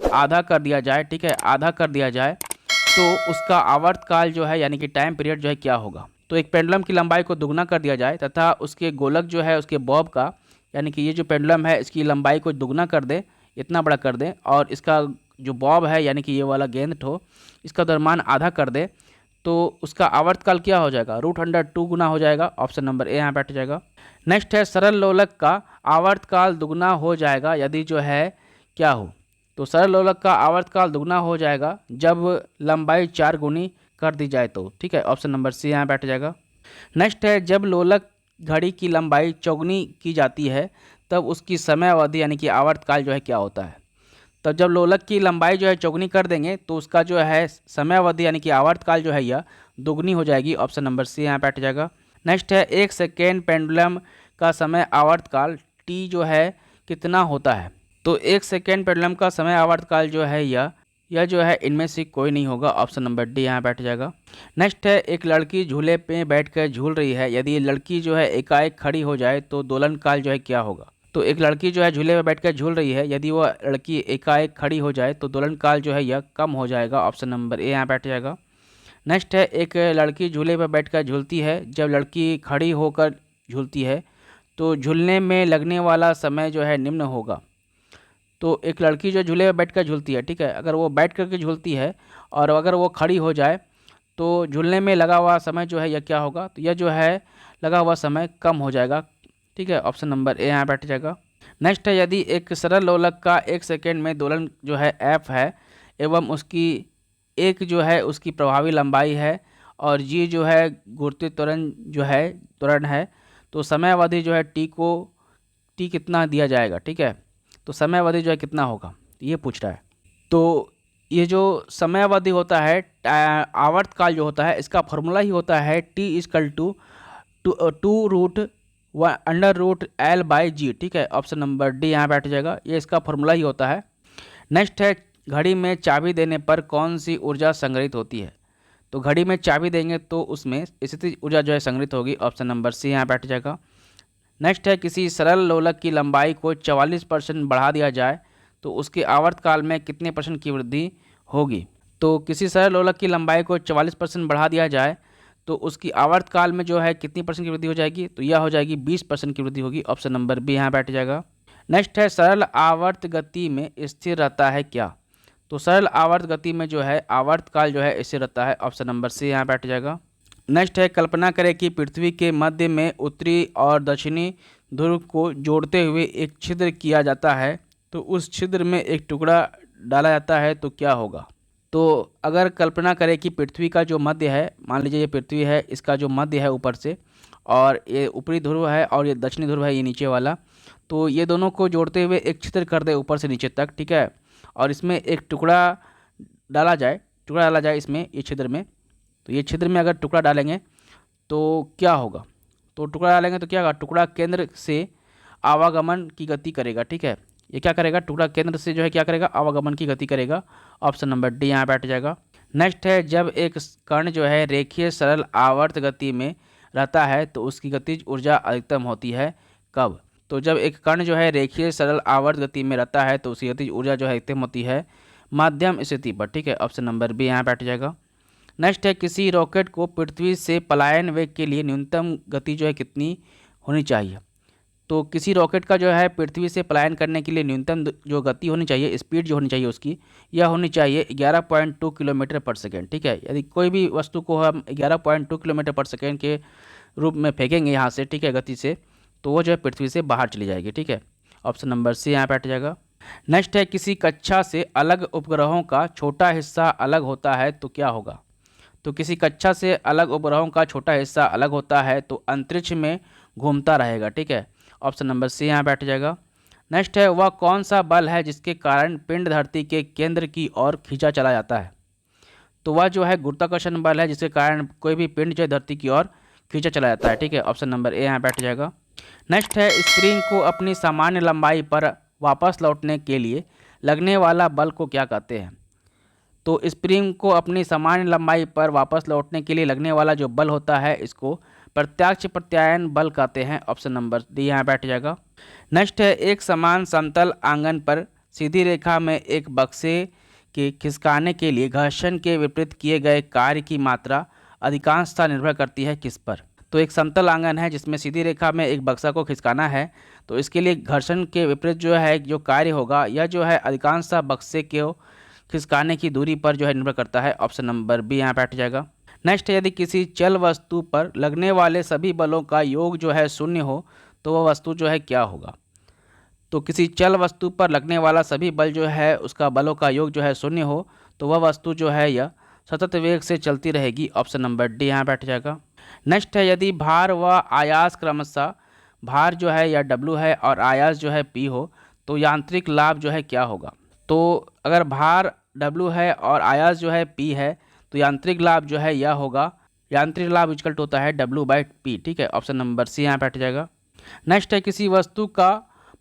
आधा कर दिया जाए, ठीक है, आधा कर दिया जाए तो उसका आवर्तकाल जो है यानी कि टाइम पीरियड जो है क्या होगा। तो एक पेंडुलम की लंबाई को दुगना कर दिया जाए तथा उसके गोलक जो है उसके बॉब का यानी कि ये जो पेंडुलम है इसकी लंबाई को दुगना कर दे, इतना बड़ा कर दे और इसका जो बॉब है यानी कि ये वाला गेंद हो इसका द्रव्यमान आधा कर दे तो उसका आवर्तकाल क्या हो जाएगा √2 गुना हो जाएगा। ऑप्शन नंबर ए यहाँ बैठ जाएगा। नेक्स्ट है सरल लोलक का आवर्तकाल दुगना हो जाएगा यदि जो है क्या हो। तो सरल लोलक का आवर्तकाल दुगना हो जाएगा जब लंबाई 4 गुनी कर दी जाए तो, ठीक है। ऑप्शन नंबर सी यहाँ बैठ जाएगा। नेक्स्ट है जब लोलक घड़ी की लंबाई चौगुनी की जाती है तब उसकी समय अवधि यानी कि आवर्तकाल जो है क्या होता है। तब जब लोलक की लंबाई जो है चौगुनी कर देंगे तो उसका जो है समय अवधि यानी कि आवर्तकाल जो है यह दुगनी हो जाएगी। ऑप्शन नंबर सी यहाँ बैठ जाएगा। नेक्स्ट है 1 सेकेंड पेंडुलम का समय आवर्तकाल टी जो है कितना होता है। तो 1 सेकेंड पेंडुलम का समय आवर्तकाल जो है यह जो है इनमें से कोई नहीं होगा, ऑप्शन नंबर डी यहाँ बैठ जाएगा। नेक्स्ट है एक लड़की झूले पे बैठकर झूल रही है, यदि लड़की जो है एकाएक खड़ी हो जाए तो दोलन काल जो है क्या होगा। तो एक लड़की जो है झूले पे बैठकर झूल रही है, यदि वो लड़की एकाएक खड़ी हो जाए तो दोलन काल जो है यह कम हो जाएगा, ऑप्शन नंबर ए यहाँ बैठ जाएगा। नेक्स्ट है एक लड़की झूले पर बैठकर झूलती है, जब लड़की खड़ी होकर झूलती है तो झूलने में लगने वाला समय जो है निम्न होगा। तो एक लड़की जो झूले पर बैठकर झूलती है, ठीक है, अगर वो बैठ करके झूलती है और अगर वो खड़ी हो जाए तो झूलने में लगा हुआ समय जो है यह क्या होगा, तो यह जो है लगा हुआ समय कम हो जाएगा, ठीक है, ऑप्शन नंबर ए यहाँ बैठ जाएगा। नेक्स्ट है यदि एक सरल लोलक का 1 सेकेंड में दोलन जो है एफ है एवं उसकी एक जो है उसकी प्रभावी लंबाई है और जी जो है घूर्ती त्वरण जो है त्वरण है, तो समय अवधि जो है टी कितना दिया जाएगा, ठीक है, तो समय अवधि जो है कितना होगा ये पूछ रहा है। तो ये जो समय अवधि होता है आवर्तकाल जो होता है इसका फॉर्मूला ही होता है T=2√L/G, ठीक है, ऑप्शन नंबर डी यहाँ बैठ जाएगा, ये इसका फॉर्मूला ही होता है। नेक्स्ट है घड़ी में चाबी देने पर कौन सी ऊर्जा संग्रहित होती है। तो घड़ी में चाबी देंगे तो उसमें स्थितिज ऊर्जा जो है संग्रहित होगी, ऑप्शन नंबर सी यहाँ बैठ जाएगा। नेक्स्ट है किसी सरल लोलक की लंबाई को 44% बढ़ा दिया जाए तो उसके आवर्तकाल में कितने % की वृद्धि होगी। तो किसी सरल लोलक की लंबाई को 44% बढ़ा दिया जाए तो उसकी आवर्तकाल में जो है कितनी % की वृद्धि हो जाएगी, तो यह हो जाएगी 20% की वृद्धि होगी, ऑप्शन नंबर बी यहाँ बैठ जाएगा। नेक्स्ट है सरल आवर्त गति में स्थिर रहता है क्या। तो सरल आवर्त गति में जो है आवर्तकाल जो है स्थिर रहता है, ऑप्शन नंबर सी यहाँ बैठ जाएगा। नेक्स्ट है कल्पना करें कि पृथ्वी के मध्य में उत्तरी और दक्षिणी ध्रुव को जोड़ते हुए एक छिद्र किया जाता है, तो उस छिद्र में एक टुकड़ा डाला जाता है तो क्या होगा। तो अगर कल्पना करें कि पृथ्वी का जो मध्य है, मान लीजिए ये पृथ्वी है, इसका जो मध्य है ऊपर से और ये ऊपरी ध्रुव है और ये दक्षिणी ध्रुव है ये नीचे वाला, तो ये दोनों को जोड़ते हुए एक छिद्र कर दे ऊपर से नीचे तक, ठीक है, और इसमें एक टुकड़ा डाला जाए इसमें ये छिद्र में, तो ये छिद्र में अगर टुकड़ा डालेंगे तो क्या होगा, तो टुकड़ा डालेंगे तो क्या होगा, टुकड़ा केंद्र से आवागमन की गति करेगा, ठीक है, ये क्या करेगा, टुकड़ा केंद्र से जो है क्या करेगा, आवागमन की गति करेगा, ऑप्शन नंबर डी यहाँ बैठ जाएगा। नेक्स्ट है जब एक कण जो है रेखीय सरल आवर्त गति में रहता है तो उसकी गतिज ऊर्जा अधिकतम होती है कब। तो जब एक कण जो है रेखीय सरल आवर्त गति में रहता है तो उसकी गतिज ऊर्जा जो है अधिकतम होती है माध्यम स्थिति पर, ठीक है, ऑप्शन नंबर बी यहाँ बैठ जाएगा। नेक्स्ट है किसी रॉकेट को पृथ्वी से पलायन वेग के लिए न्यूनतम गति जो है कितनी होनी चाहिए। तो किसी रॉकेट का जो है पृथ्वी से पलायन करने के लिए न्यूनतम जो गति होनी चाहिए, स्पीड जो होनी चाहिए उसकी, यह होनी चाहिए 11.2 किलोमीटर पर सेकेंड, ठीक है। यदि कोई भी वस्तु को हम 11.2 किलोमीटर पर सेकेंड के रूप में फेंकेंगे यहाँ से, ठीक है, गति से, तो वो जो है पृथ्वी से बाहर चली जाएगी, ठीक है, ऑप्शन नंबर सी यहाँ बैठ जाएगा। नेक्स्ट है किसी कक्षा से अलग उपग्रहों का छोटा हिस्सा अलग होता है तो क्या होगा। तो किसी कक्षा से अलग उपग्रहों का छोटा हिस्सा अलग होता है तो अंतरिक्ष में घूमता रहेगा, ठीक है, ऑप्शन नंबर सी यहाँ बैठ जाएगा। नेक्स्ट है वह कौन सा बल है जिसके कारण पिंड धरती के केंद्र की ओर खींचा चला जाता है। तो वह जो है गुरुत्वाकर्षण बल है जिसके कारण कोई भी पिंड जो है धरती की ओर खींचा चला जाता है, ठीक है, ऑप्शन नंबर ए यहाँ बैठ जाएगा। नेक्स्ट है स्प्रिंग को अपनी सामान्य लंबाई पर वापस लौटने के लिए लगने वाला बल को क्या कहते हैं। तो स्प्रिंग को अपनी सामान्य लंबाई पर वापस लौटने के लिए लगने वाला जो बल होता है इसको प्रत्यक्ष प्रत्यायन बल कहते हैं, ऑप्शन नंबर डी यहाँ बैठ जाएगा। नेक्स्ट है एक समान समतल आंगन पर सीधी रेखा में एक बक्से के खिसकाने के लिए घर्षण के विपरीत किए गए कार्य की मात्रा अधिकांशतः निर्भर करती है किस पर। तो एक समतल आंगन है जिसमें सीधी रेखा में एक बक्सा को खिसकाना है, तो इसके लिए घर्षण के विपरीत जो है जो कार्य होगा यह जो है अधिकांशतः बक्से के खिसकाने की दूरी पर जो है निर्भर करता है, ऑप्शन नंबर बी यहाँ बैठ जाएगा। नेक्स्ट यदि किसी चल वस्तु पर लगने वाले सभी बलों का योग जो है 0 हो तो वह वस्तु जो है क्या होगा। तो किसी चल वस्तु पर लगने वाला सभी बल जो है उसका बलों का योग जो है 0 हो तो वह वस्तु जो है यह सतत वेग से चलती रहेगी, ऑप्शन नंबर डी यहाँ बैठ जाएगा। नेक्स्ट है यदि भार व आयास क्रमशः भार जो है या W है और आयास जो है P हो तो यांत्रिक लाभ जो है क्या होगा। तो अगर भार W है और आयास जो है P है तो यांत्रिक लाभ जो है यह होगा यांत्रिक लाभ इक्वल टू होता है W/P, ठीक है। ऑप्शन नंबर सी यहाँ पे हट जाएगा। नेक्स्ट है किसी वस्तु का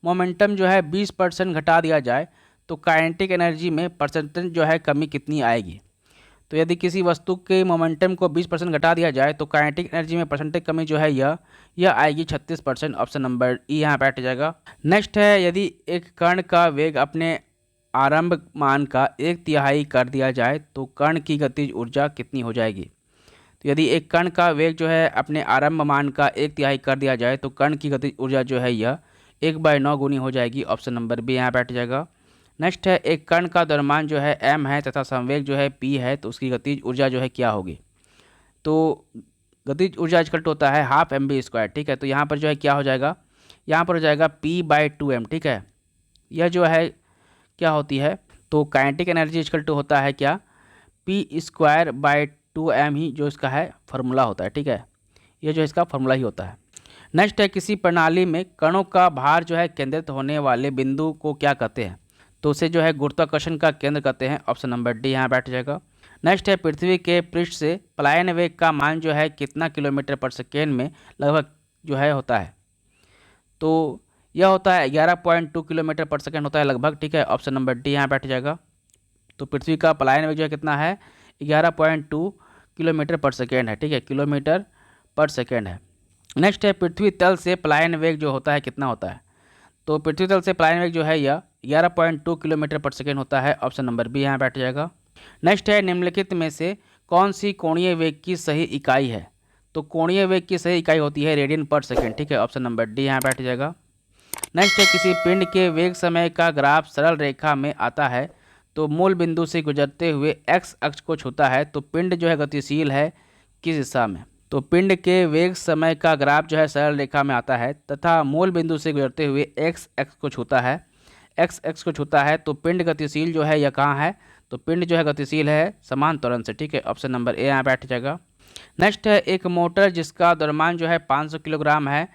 मोमेंटम जो है 20% घटा दिया जाए तो काइनेटिक एनर्जी में परसेंटेज जो है कमी कितनी आएगी। तो यदि किसी वस्तु के मोमेंटम को 20% घटा दिया जाए तो काइनेटिक एनर्जी में परसेंटेज कमी जो है यह आएगी 36%। ऑप्शन नंबर ई यहाँ पे हट जाएगा। नेक्स्ट है यदि एक कण का वेग अपने आरंभ मान का 1/3 कर दिया जाए तो कण की गतिज ऊर्जा कितनी हो जाएगी। तो यदि एक कण का वेग जो है अपने आरंभ मान का 1/3 कर दिया जाए तो कण की गतिज ऊर्जा जो है यह 1/9 गुनी हो जाएगी। ऑप्शन नंबर बी यहाँ पे हट जाएगा। नेक्स्ट है एक कण का द्रव्यमान जो है m है तथा संवेग जो है p है तो उसकी गतिज ऊर्जा जो है क्या होगी। तो गतिज ऊर्जा इक्वल टू होता है हाफ mv², ठीक है। तो यहाँ पर जो है क्या हो जाएगा, यहाँ पर हो जाएगा p/2m, ठीक है। यह जो है क्या होती है, तो काइनेटिक एनर्जी इक्वल टू होता है क्या, p²/2m ही जो इसका है फार्मूला होता है, ठीक है। यह जो इसका फार्मूला ही होता है। नेक्स्ट है किसी प्रणाली में कणों का भार जो है केंद्रित होने वाले बिंदु को क्या कहते हैं। तो उसे जो है गुरुत्वाकर्षण का केंद्र कहते हैं। ऑप्शन नंबर डी यहाँ बैठ जाएगा। नेक्स्ट है पृथ्वी के पृष्ठ से पलायन वेग का मान जो है कितना किलोमीटर पर सेकेंड में लगभग जो है होता है। तो यह होता है 11.2 किलोमीटर पर सेकेंड होता है लगभग, ठीक है। ऑप्शन नंबर डी यहाँ बैठ जाएगा। तो पृथ्वी का पलायन वेग जो है कितना है, 11.2 किलोमीटर पर सेकेंड है, ठीक है, किलोमीटर पर सेकेंड है। नेक्स्ट है पृथ्वी तल से पलायन वेग जो होता है कितना होता है। तो पृथ्वी तल से पलायन वेग जो है यह 11.2 किलोमीटर पर सेकेंड होता है। ऑप्शन नंबर बी यहाँ बैठ जाएगा। नेक्स्ट है निम्नलिखित में से कौन सी कोणीय वेग की सही इकाई है। तो कोणीय वेग की सही इकाई होती है रेडियन पर सेकेंड, ठीक है। ऑप्शन नंबर डी यहाँ बैठ जाएगा। नेक्स्ट है किसी पिंड के वेग समय का ग्राफ सरल रेखा में आता है तो मूल बिंदु से गुजरते हुए x अक्ष को छूता है तो पिंड जो है गतिशील है किस दिशा में। तो पिंड के वेग समय का ग्राफ जो है सरल रेखा में आता है तथा मूल बिंदु से गुजरते हुए x अक्ष को छूता है, x अक्ष को छूता है तो पिंड गतिशील जो है यह कहाँ है, तो पिंड जो है गतिशील है समान त्वरण से, ठीक है। ऑप्शन नंबर ए यहाँ बैठ जाएगा। नेक्स्ट है एक मोटर जिसका द्रव्यमान जो है 500 किलोग्राम है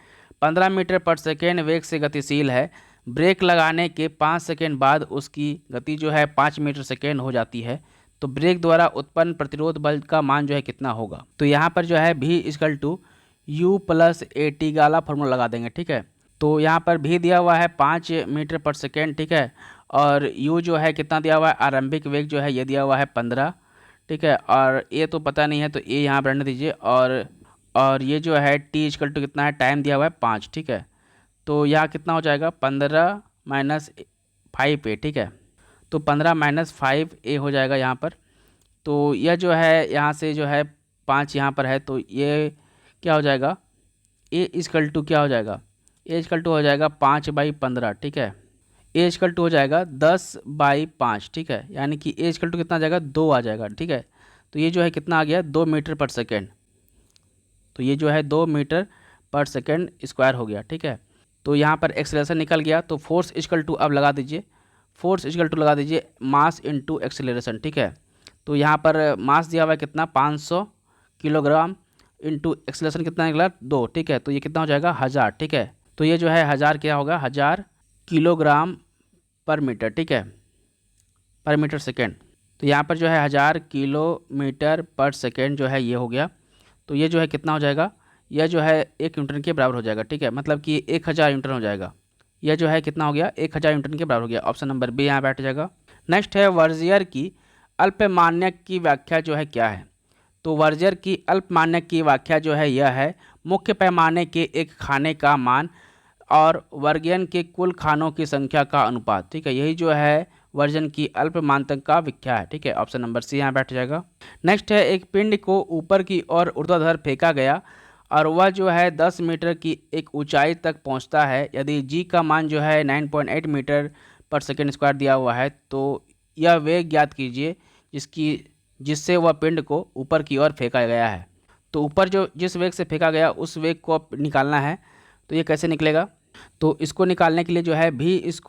15 मीटर पर सेकेंड वेग से गतिशील है। ब्रेक लगाने के 5 सेकेंड बाद उसकी गति जो है 5 मीटर सेकेंड हो जाती है तो ब्रेक द्वारा उत्पन्न प्रतिरोध बल का मान जो है कितना होगा। तो यहाँ पर जो है v = u+at वाला फॉर्मूला लगा देंगे, ठीक है। तो यहाँ पर v दिया हुआ है 5 मीटर पर सेकेंड, ठीक है, और u जो है कितना दिया हुआ है, आरंभिक वेग जो है ये दिया हुआ है 15, ठीक है, और a तो पता नहीं है तो a यहाँ पर रहने दीजिए, और ये जो है t = कितना है, टाइम दिया हुआ है 5, ठीक है। तो यहाँ कितना हो जाएगा 15 - 5a, ठीक है। तो 15 - 5a हो जाएगा यहाँ पर। तो यह जो है यहाँ से जो है 5 यहाँ पर है तो ये क्या हो जाएगा, a = क्या हो जाएगा, a = हो जाएगा 5/15, ठीक है। a = हो जाएगा 10/5, ठीक है, यानी कि a = कितना आ जाएगा 2 आ जाएगा, ठीक है। तो ये जो है कितना आ गया 2 मीटर पर सेकेंड। तो ये जो है 2 मीटर पर सेकेंड स्क्वायर हो गया, ठीक है। तो यहाँ पर एक्सेलरेशन निकल गया तो फोर्स = अब लगा दीजिए, फोर्स = लगा दीजिए मास इंटू एक्सेलरेशन, ठीक है। तो यहाँ पर मास दिया हुआ है कितना 500 किलोग्राम इंटू एक्सेलरेशन कितना निकला 2, ठीक है। तो ये कितना हो जाएगा 1000, ठीक है। तो ये जो है 1000 क्या होगा 1000 किलोग्राम पर मीटर, ठीक है, पर मीटर सेकेंड। तो यहाँ पर जो है 1000 किलोमीटर पर सेकेंड जो है ये हो गया। तो ये जो है कितना हो जाएगा, यह जो है 1 न्यूटन के बराबर हो जाएगा, ठीक है, मतलब कि 1000 न्यूटन हो जाएगा। यह जो है कितना हो गया 1000 न्यूटन के बराबर हो गया। ऑप्शन नंबर बी यहाँ बैठ जाएगा। नेक्स्ट है वर्जियर की अल्पमान्यक की व्याख्या जो है क्या है। तो वर्जियर की अल्पमान्यक की व्याख्या जो है यह है मुख्य पैमाने के एक खाने का मान और वर्गीयन के कुल खानों की संख्या का अनुपात, ठीक है। यही जो है वर्जन की अल्पमानक का व्याख्या है, ठीक है। ऑप्शन नंबर सी यहाँ बैठ जाएगा। नेक्स्ट है एक पिंड को ऊपर की ओर ऊर्ध्वाधर फेंका गया और वह जो है 10 मीटर की एक ऊंचाई तक पहुंचता है। यदि g का मान जो है 9.8 मीटर पर सेकेंड स्क्वायर दिया हुआ है तो यह वेग ज्ञात कीजिए जिससे वह पिंड को ऊपर की ओर फेंका गया है। तो ऊपर जो जिस वेग से फेंका गया उस वेग को निकालना है। तो ये कैसे निकलेगा, तो इसको निकालने के लिए जो है v² =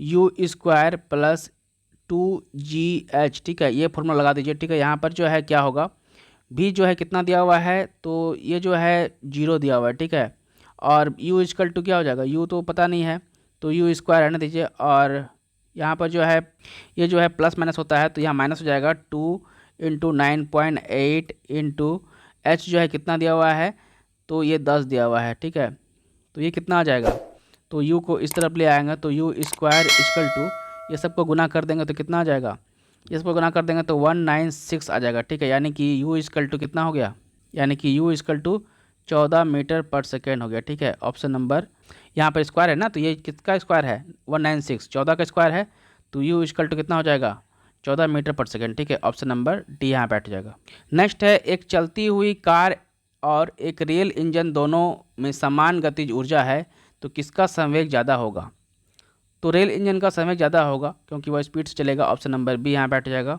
u² + 2gh, ठीक है, ये फॉर्मूला लगा दीजिए, ठीक है। यहाँ पर जो है क्या होगा, v जो है कितना दिया हुआ है, तो ये जो है 0 दिया हुआ है, ठीक है, और u = क्या हो जाएगा, u तो पता नहीं है तो u² रहने दीजिए, और यहाँ पर जो है ये जो है प्लस माइनस होता है तो यहाँ माइनस हो जाएगा 2 इंटू 9.8 इंटू एच जो है कितना दिया हुआ है, तो ये 10 दिया हुआ है, ठीक है। तो ये कितना आ जाएगा, तो u को इस तरफ ले आएंगे तो u स्क्वायर इक्वल टू ये सबको गुना कर देंगे तो कितना आ जाएगा, ये सबको गुना कर देंगे तो 196 आ जाएगा, ठीक है। यानी कि u इक्वल टू कितना हो गया, यानी कि u इक्वल टू 14 मीटर पर सेकेंड हो गया, ठीक है। ऑप्शन नंबर, यहाँ पर स्क्वायर है ना, तो ये किसका स्क्वायर है, 196, 14 का स्क्वायर है, तो u इक्वल टू कितना हो जाएगा, 14 मीटर पर सेकेंड, ठीक है। ऑप्शन नंबर डी यहाँ बैठ जाएगा। नेक्स्ट है, एक चलती हुई कार और एक रेल इंजन दोनों में समान गतिज ऊर्जा है, तो किसका संवेग ज़्यादा होगा, तो रेल इंजन का संवेग ज़्यादा होगा क्योंकि वह स्पीड से चलेगा। ऑप्शन नंबर बी यहाँ बैठ जाएगा।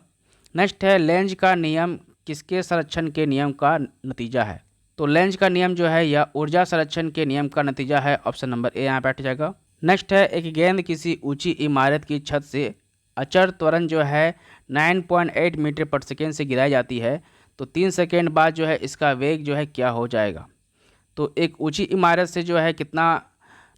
नेक्स्ट है, लेंज का नियम किसके संरक्षण के नियम का नतीजा है, तो लेंज का नियम जो है यह ऊर्जा संरक्षण के नियम का नतीजा है। ऑप्शन नंबर ए यहाँ बैठ जाएगा। नेक्स्ट है, एक गेंद किसी ऊंची इमारत की छत से अचर त्वरण जो है 9.8 मीटर पर सेकेंड से गिराई जाती है, तो 3 सेकेंड बाद जो है इसका वेग जो है क्या हो जाएगा, तो एक ऊंची इमारत से जो है कितना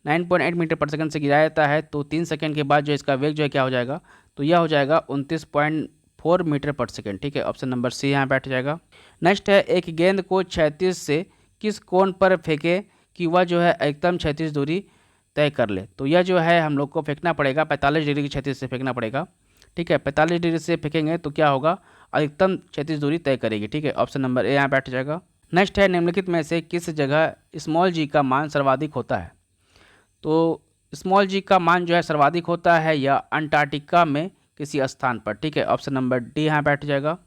9.8 मीटर पर सेकंड से गिराया जाता है, तो 3 सेकंड के बाद जो इसका वेग जो है क्या हो जाएगा, तो यह हो जाएगा 29.4 मीटर पर सेकंड, ठीक है। ऑप्शन नंबर सी यहाँ बैठ जाएगा। नेक्स्ट है, एक गेंद को क्षैतिज से किस कोण पर फेंके कि वह जो है अधिकतम क्षैतिज दूरी तय कर ले, तो यह जो है हम लोग को फेंकना पड़ेगा 45 डिग्री की क्षैतिज से फेंकना पड़ेगा, ठीक है। 45 डिग्री से फेंकेंगे तो क्या होगा, अधिकतम क्षैतिज दूरी तय करेगी, ठीक है। ऑप्शन नंबर ए यहाँ बैठ जाएगा। नेक्स्ट है, निम्नलिखित में से किस जगह स्मॉल जी का मान सर्वाधिक होता है, तो स्मॉल जी का मान जो है सर्वाधिक होता है या अंटार्कटिका में किसी स्थान पर, ठीक है। ऑप्शन नंबर डी यहाँ बैठ जाएगा,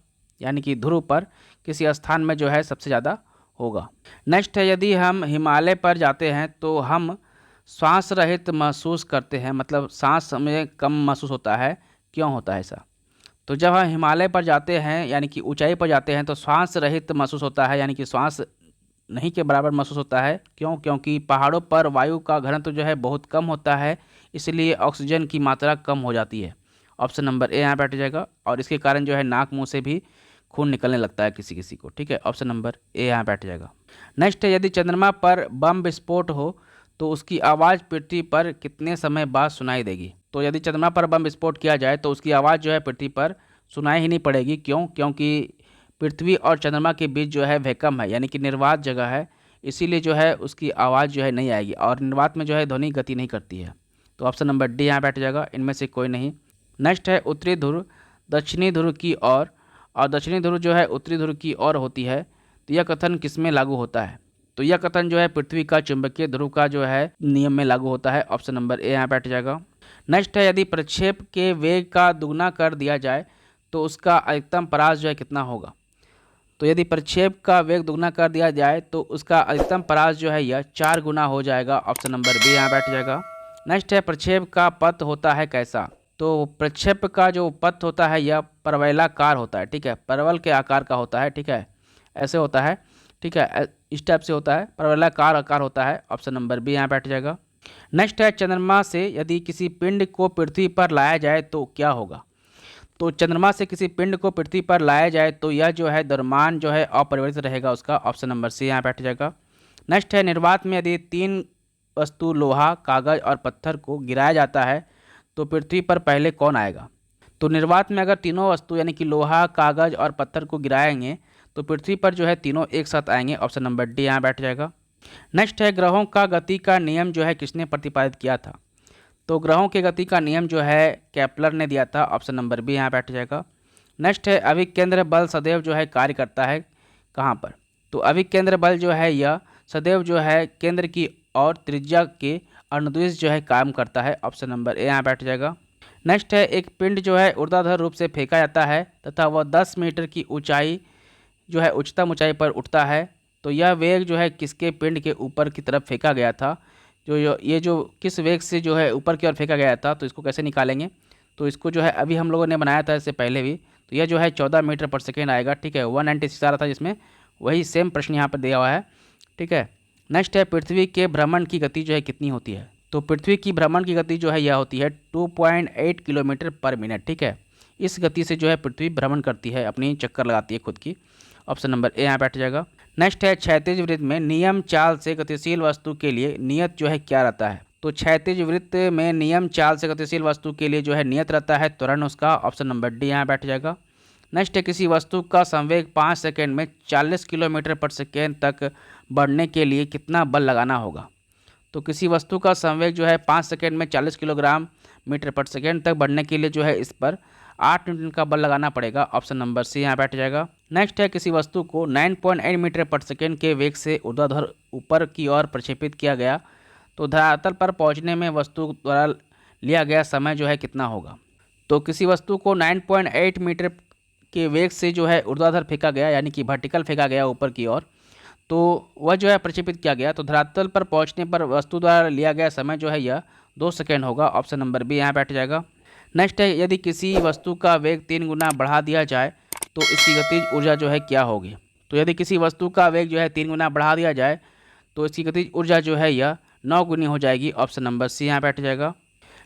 यानी कि ध्रुव पर किसी स्थान में जो है सबसे ज़्यादा होगा। नेक्स्ट है, यदि हम हिमालय पर जाते हैं तो हम श्वास रहित महसूस करते हैं, मतलब सांस हमें कम महसूस होता है, क्यों होता है ऐसा, तो जब हम हिमालय पर जाते हैं यानी कि ऊंचाई पर जाते हैं तो श्वास रहित महसूस होता है, यानी कि श्वास नहीं के बराबर महसूस होता है, क्यों, क्योंकि पहाड़ों पर वायु का घनत्व जो है बहुत कम होता है, इसलिए ऑक्सीजन की मात्रा कम हो जाती है। ऑप्शन नंबर ए यहाँ बैठ जाएगा, और इसके कारण जो है नाक मुंह से भी खून निकलने लगता है किसी किसी को, ठीक है। ऑप्शन नंबर ए यहाँ बैठ जाएगा। नेक्स्ट है, यदि चंद्रमा पर बम विस्फोट हो तो उसकी आवाज़ पृथ्वी पर कितने समय बाद सुनाई देगी, तो यदि चंद्रमा पर बम विस्फोट किया जाए तो उसकी आवाज़ जो है पृथ्वी पर सुनाई ही नहीं पड़ेगी, क्यों, क्योंकि पृथ्वी और चंद्रमा के बीच जो है वैक्यूम है, यानी कि निर्वात जगह है, इसीलिए जो है उसकी आवाज़ जो है नहीं आएगी, और निर्वात में जो है ध्वनि गति नहीं करती है, तो ऑप्शन नंबर डी यहाँ बैठ जाएगा, इनमें से कोई नहीं। नेक्स्ट है, उत्तरी ध्रुव दक्षिणी ध्रुव की ओर और दक्षिणी ध्रुव जो है उत्तरी ध्रुव की ओर होती है, तो यह कथन किस में लागू होता है, तो यह कथन जो है पृथ्वी का चुंबकीय ध्रुव का जो है नियम में लागू होता है। ऑप्शन नंबर ए यहाँ बैठ जाएगा। नेक्स्ट है, यदि प्रक्षेप के वेग का दुगना कर दिया जाए तो उसका अधिकतम परास जो है कितना होगा, तो यदि प्रक्षेप का वेग दुगना कर दिया जाए तो उसका अधिकतम परास जो है यह 4 गुना हो जाएगा। ऑप्शन नंबर बी यहाँ बैठ जाएगा। नेक्स्ट है, प्रक्षेप का पथ होता है कैसा, तो प्रक्षेप का जो पथ होता है यह परवलयाकार होता है, ठीक है, परवल के आकार का होता है, ठीक है, ऐसे होता है, ठीक है, इस टाइप से होता है, परवलयाकार आकार होता है। ऑप्शन नंबर बी यहाँ बैठ जाएगा। नेक्स्ट है, चंद्रमा से यदि किसी पिंड को पृथ्वी पर लाया जाए तो क्या होगा, तो चंद्रमा से किसी पिंड को पृथ्वी पर लाया जाए तो यह जो है द्रव्यमान जो है अपरिवर्तित रहेगा उसका। ऑप्शन नंबर सी यहाँ बैठ जाएगा। नेक्स्ट है, निर्वात में यदि 3 वस्तु लोहा, कागज और पत्थर को गिराया जाता है तो पृथ्वी पर पहले कौन आएगा, तो निर्वात में अगर तीनों वस्तु यानी कि लोहा, कागज और पत्थर को गिराएंगे तो पृथ्वी पर जो है तीनों एक साथ आएंगे। ऑप्शन नंबर डी यहाँ बैठ जाएगा। नेक्स्ट है, ग्रहों का गति का नियम जो है किसने प्रतिपादित किया था, तो ग्रहों की गति का नियम जो है केपलर ने दिया था। ऑप्शन नंबर बी यहाँ बैठ जाएगा। नेक्स्ट है, अभिकेंद्र बल सदैव जो है कार्य करता है कहाँ पर, तो अभिकेंद्र बल जो है यह सदैव जो है केंद्र की और त्रिज्या के अनुदिश जो है काम करता है। ऑप्शन नंबर ए यहाँ बैठ जाएगा। नेक्स्ट है, एक पिंड जो है ऊर्ध्वाधर रूप से फेंका जाता है तथा वह 10 मीटर की ऊंचाई जो है उच्चतम ऊंचाई पर उठता है, तो यह वेग जो है किसके पिंड के ऊपर की तरफ फेंका गया था, ये जो किस वेग से जो है ऊपर की ओर फेंका गया था, तो इसको कैसे निकालेंगे, तो इसको जो है अभी हम लोगों ने बनाया था इससे पहले भी, तो यह जो है 14 मीटर पर सेकेंड आएगा, ठीक है। 196 आ रहा था जिसमें, वही सेम प्रश्न यहाँ पर दिया हुआ है, ठीक है। नेक्स्ट है, पृथ्वी के भ्रमण की गति जो है कितनी होती है, तो पृथ्वी की भ्रमण की गति जो है यह होती है 2.8 किलोमीटर पर मिनट, ठीक है। इस गति से जो है पृथ्वी भ्रमण करती है, अपनी चक्कर लगाती है खुद की। ऑप्शन नंबर ए यहाँ बैठ जाएगा। नेक्स्ट है, क्षैतिज वृत्त में नियम चाल से गतिशील वस्तु के लिए नियत जो है क्या रहता है, तो क्षैतिज वृत्त में नियम चाल से गतिशील वस्तु के लिए जो है नियत रहता है त्वरण उसका। ऑप्शन नंबर डी यहाँ बैठ जाएगा। नेक्स्ट है किसी वस्तु का संवेग 5 सेकंड में 40 किलोमीटर पर सेकेंड तक बढ़ने के लिए कितना बल लगाना होगा। तो किसी वस्तु का संवेग जो है 5 सेकंड में 40 किलोग्राम मीटर पर सेकेंड तक बढ़ने के लिए जो है इस पर 8 न्यूटन का बल लगाना पड़ेगा। ऑप्शन नंबर सी यहाँ बैठ जाएगा। नेक्स्ट है किसी वस्तु को 9.8 मीटर पर सेकेंड के वेग से ऊर्ध्वाधर ऊपर की ओर प्रक्षेपित किया गया, तो धरातल पर पहुंचने में वस्तु द्वारा लिया गया समय जो है कितना होगा। तो किसी वस्तु को 9.8 मीटर के वेग से जो है ऊर्ध्वाधर फेंका गया, यानी कि वर्टिकल फेंका गया ऊपर की ओर, तो वह जो है प्रक्षेपित किया गया, तो धरातल पर पहुंचने पर वस्तु द्वारा लिया गया समय जो है यह 2 सेकेंड होगा। ऑप्शन नंबर बी यहाँ बैठ जाएगा। नेक्स्ट है यदि किसी वस्तु का वेग 3 गुना बढ़ा दिया जाए तो इसकी गतिज ऊर्जा जो है क्या होगी। तो यदि किसी वस्तु का वेग जो है 3 गुना बढ़ा दिया जाए तो इसकी गतिज ऊर्जा जो है यह 9 गुनी हो जाएगी। ऑप्शन नंबर सी यहाँ बैठ जाएगा।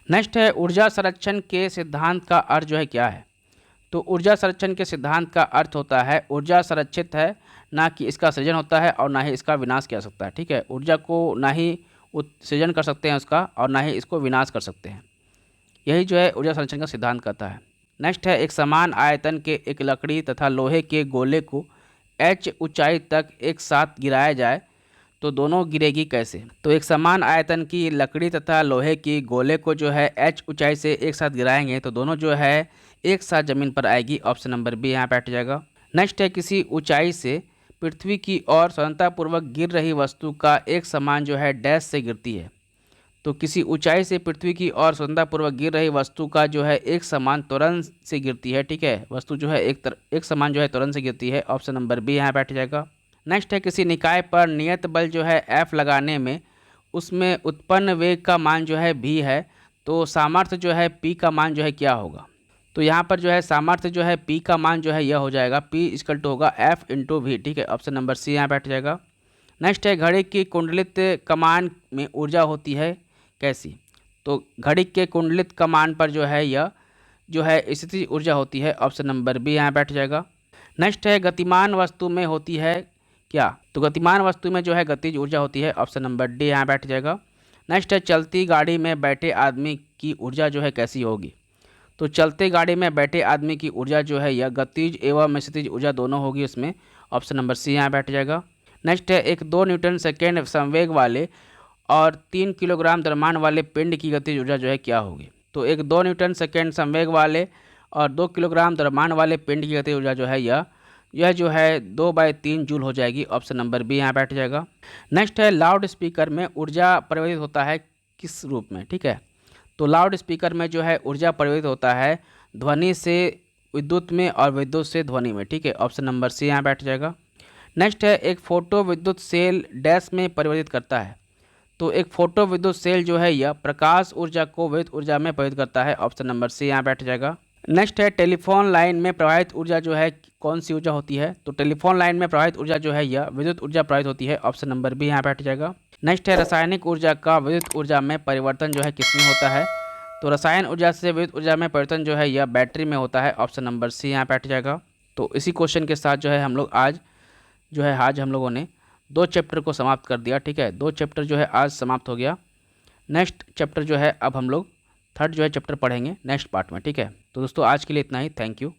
नेक्स्ट है ऊर्जा संरक्षण के सिद्धांत का अर्थ जो है क्या है। तो ऊर्जा संरक्षण के सिद्धांत का अर्थ होता है ऊर्जा संरक्षित है, ना कि इसका सृजन होता है और ना ही इसका विनाश किया सकता है। ठीक है, ऊर्जा को ना ही सृजन कर सकते हैं उसका और ना ही इसको विनाश कर सकते हैं। यही जो है ऊर्जा संरक्षण का सिद्धांत कहता है। नेक्स्ट है एक समान आयतन के एक लकड़ी तथा लोहे के गोले को h ऊंचाई तक एक साथ गिराया जाए तो दोनों गिरेगी कैसे। तो एक समान आयतन की लकड़ी तथा लोहे की गोले को जो है h ऊंचाई से एक साथ गिराएंगे तो दोनों जो है एक साथ ज़मीन पर आएगी। ऑप्शन नंबर बी यहाँ बैठ जाएगा। नेक्स्ट है किसी ऊंचाई से पृथ्वी की ओर स्वतंत्रतापूर्वक गिर रही वस्तु का एक समान जो है डैश से गिरती है। तो किसी ऊंचाई से पृथ्वी की ओर स्वतंत्रतापूर्वक गिर रही वस्तु का जो है एक समान त्वरण से गिरती है। ठीक है, वस्तु जो है एक समान जो है त्वरण से गिरती है। ऑप्शन नंबर बी यहाँ बैठ जाएगा। नेक्स्ट है किसी निकाय पर नियत बल जो है F लगाने में उसमें उत्पन्न वेग का मान जो है v है, तो सामर्थ्य जो है P का मान जो है क्या होगा। तो यहाँ पर जो है सामर्थ्य जो है P का मान जो है यह हो जाएगा P इक्वल टू होगा F इंटू वी। ठीक है, ऑप्शन नंबर सी यहाँ बैठ जाएगा। नेक्स्ट है घड़ी की कुंडलित कमान में ऊर्जा होती है कैसी। तो घड़ी के कुंडलित कमान पर जो है यह जो है स्थितिज ऊर्जा होती है। ऑप्शन नंबर बी यहाँ बैठ जाएगा। नेक्स्ट है गतिमान वस्तु में होती है क्या। तो गतिमान वस्तु में जो है गतिज ऊर्जा होती है। ऑप्शन नंबर डी यहाँ बैठ जाएगा। नेक्स्ट है चलती गाड़ी में बैठे आदमी की ऊर्जा जो है कैसी होगी। तो चलते गाड़ी में बैठे आदमी की ऊर्जा जो है यह गतिज एवं स्थितिज ऊर्जा दोनों होगी उसमें। ऑप्शन नंबर सी यहाँ बैठ जाएगा। नेक्स्ट है एक 2 न्यूटन सेकेंड संवेग वाले और 3 किलोग्राम द्रव्यमान वाले पिंड की गतिज ऊर्जा जो है क्या होगी। तो एक 2 न्यूटन सेकेंड संवेग वाले और 2 किलोग्राम द्रव्यमान वाले पिंड की गतिज ऊर्जा जो है यह जो है 2/3 जूल हो जाएगी। ऑप्शन नंबर बी यहाँ बैठ जाएगा। नेक्स्ट है लाउड स्पीकर में ऊर्जा परिवर्तित होता है किस रूप में। ठीक है, तो लाउड स्पीकर में जो है ऊर्जा परिवर्तित होता है ध्वनि से विद्युत में और विद्युत से ध्वनि में। ठीक है, ऑप्शन नंबर सी यहाँ बैठ जाएगा। नेक्स्ट है एक फोटो विद्युत सेल डैश में परिवर्तित करता है। तो एक फोटो विद्युत सेल जो है यह प्रकाश ऊर्जा को विद्युत ऊर्जा में परिवर्तित करता है। ऑप्शन नंबर सी यहाँ बैठ जाएगा। नेक्स्ट है टेलीफोन लाइन में प्रवाहित ऊर्जा जो है कौन सी ऊर्जा होती है। तो टेलीफोन लाइन में प्रवाहित ऊर्जा जो है यह विद्युत ऊर्जा प्रवाहित होती है। ऑप्शन नंबर बी यहाँ बैठ जाएगा। नेक्स्ट है रासायनिक ऊर्जा का विद्युत ऊर्जा में परिवर्तन जो है किसमें होता है। तो रसायन ऊर्जा से विद्युत ऊर्जा में परिवर्तन जो है यह बैटरी में होता है। ऑप्शन नंबर सी यहाँ बैठ जाएगा। तो इसी क्वेश्चन के साथ जो है हम लोग आज हम लोगों ने 2 चैप्टर को समाप्त कर दिया। ठीक है, 2 चैप्टर जो है आज समाप्त हो गया। नेक्स्ट चैप्टर जो है अब हम लोग 3rd जो है चैप्टर पढ़ेंगे नेक्स्ट पार्ट में। ठीक है, तो दोस्तों आज के लिए इतना ही। Thank you.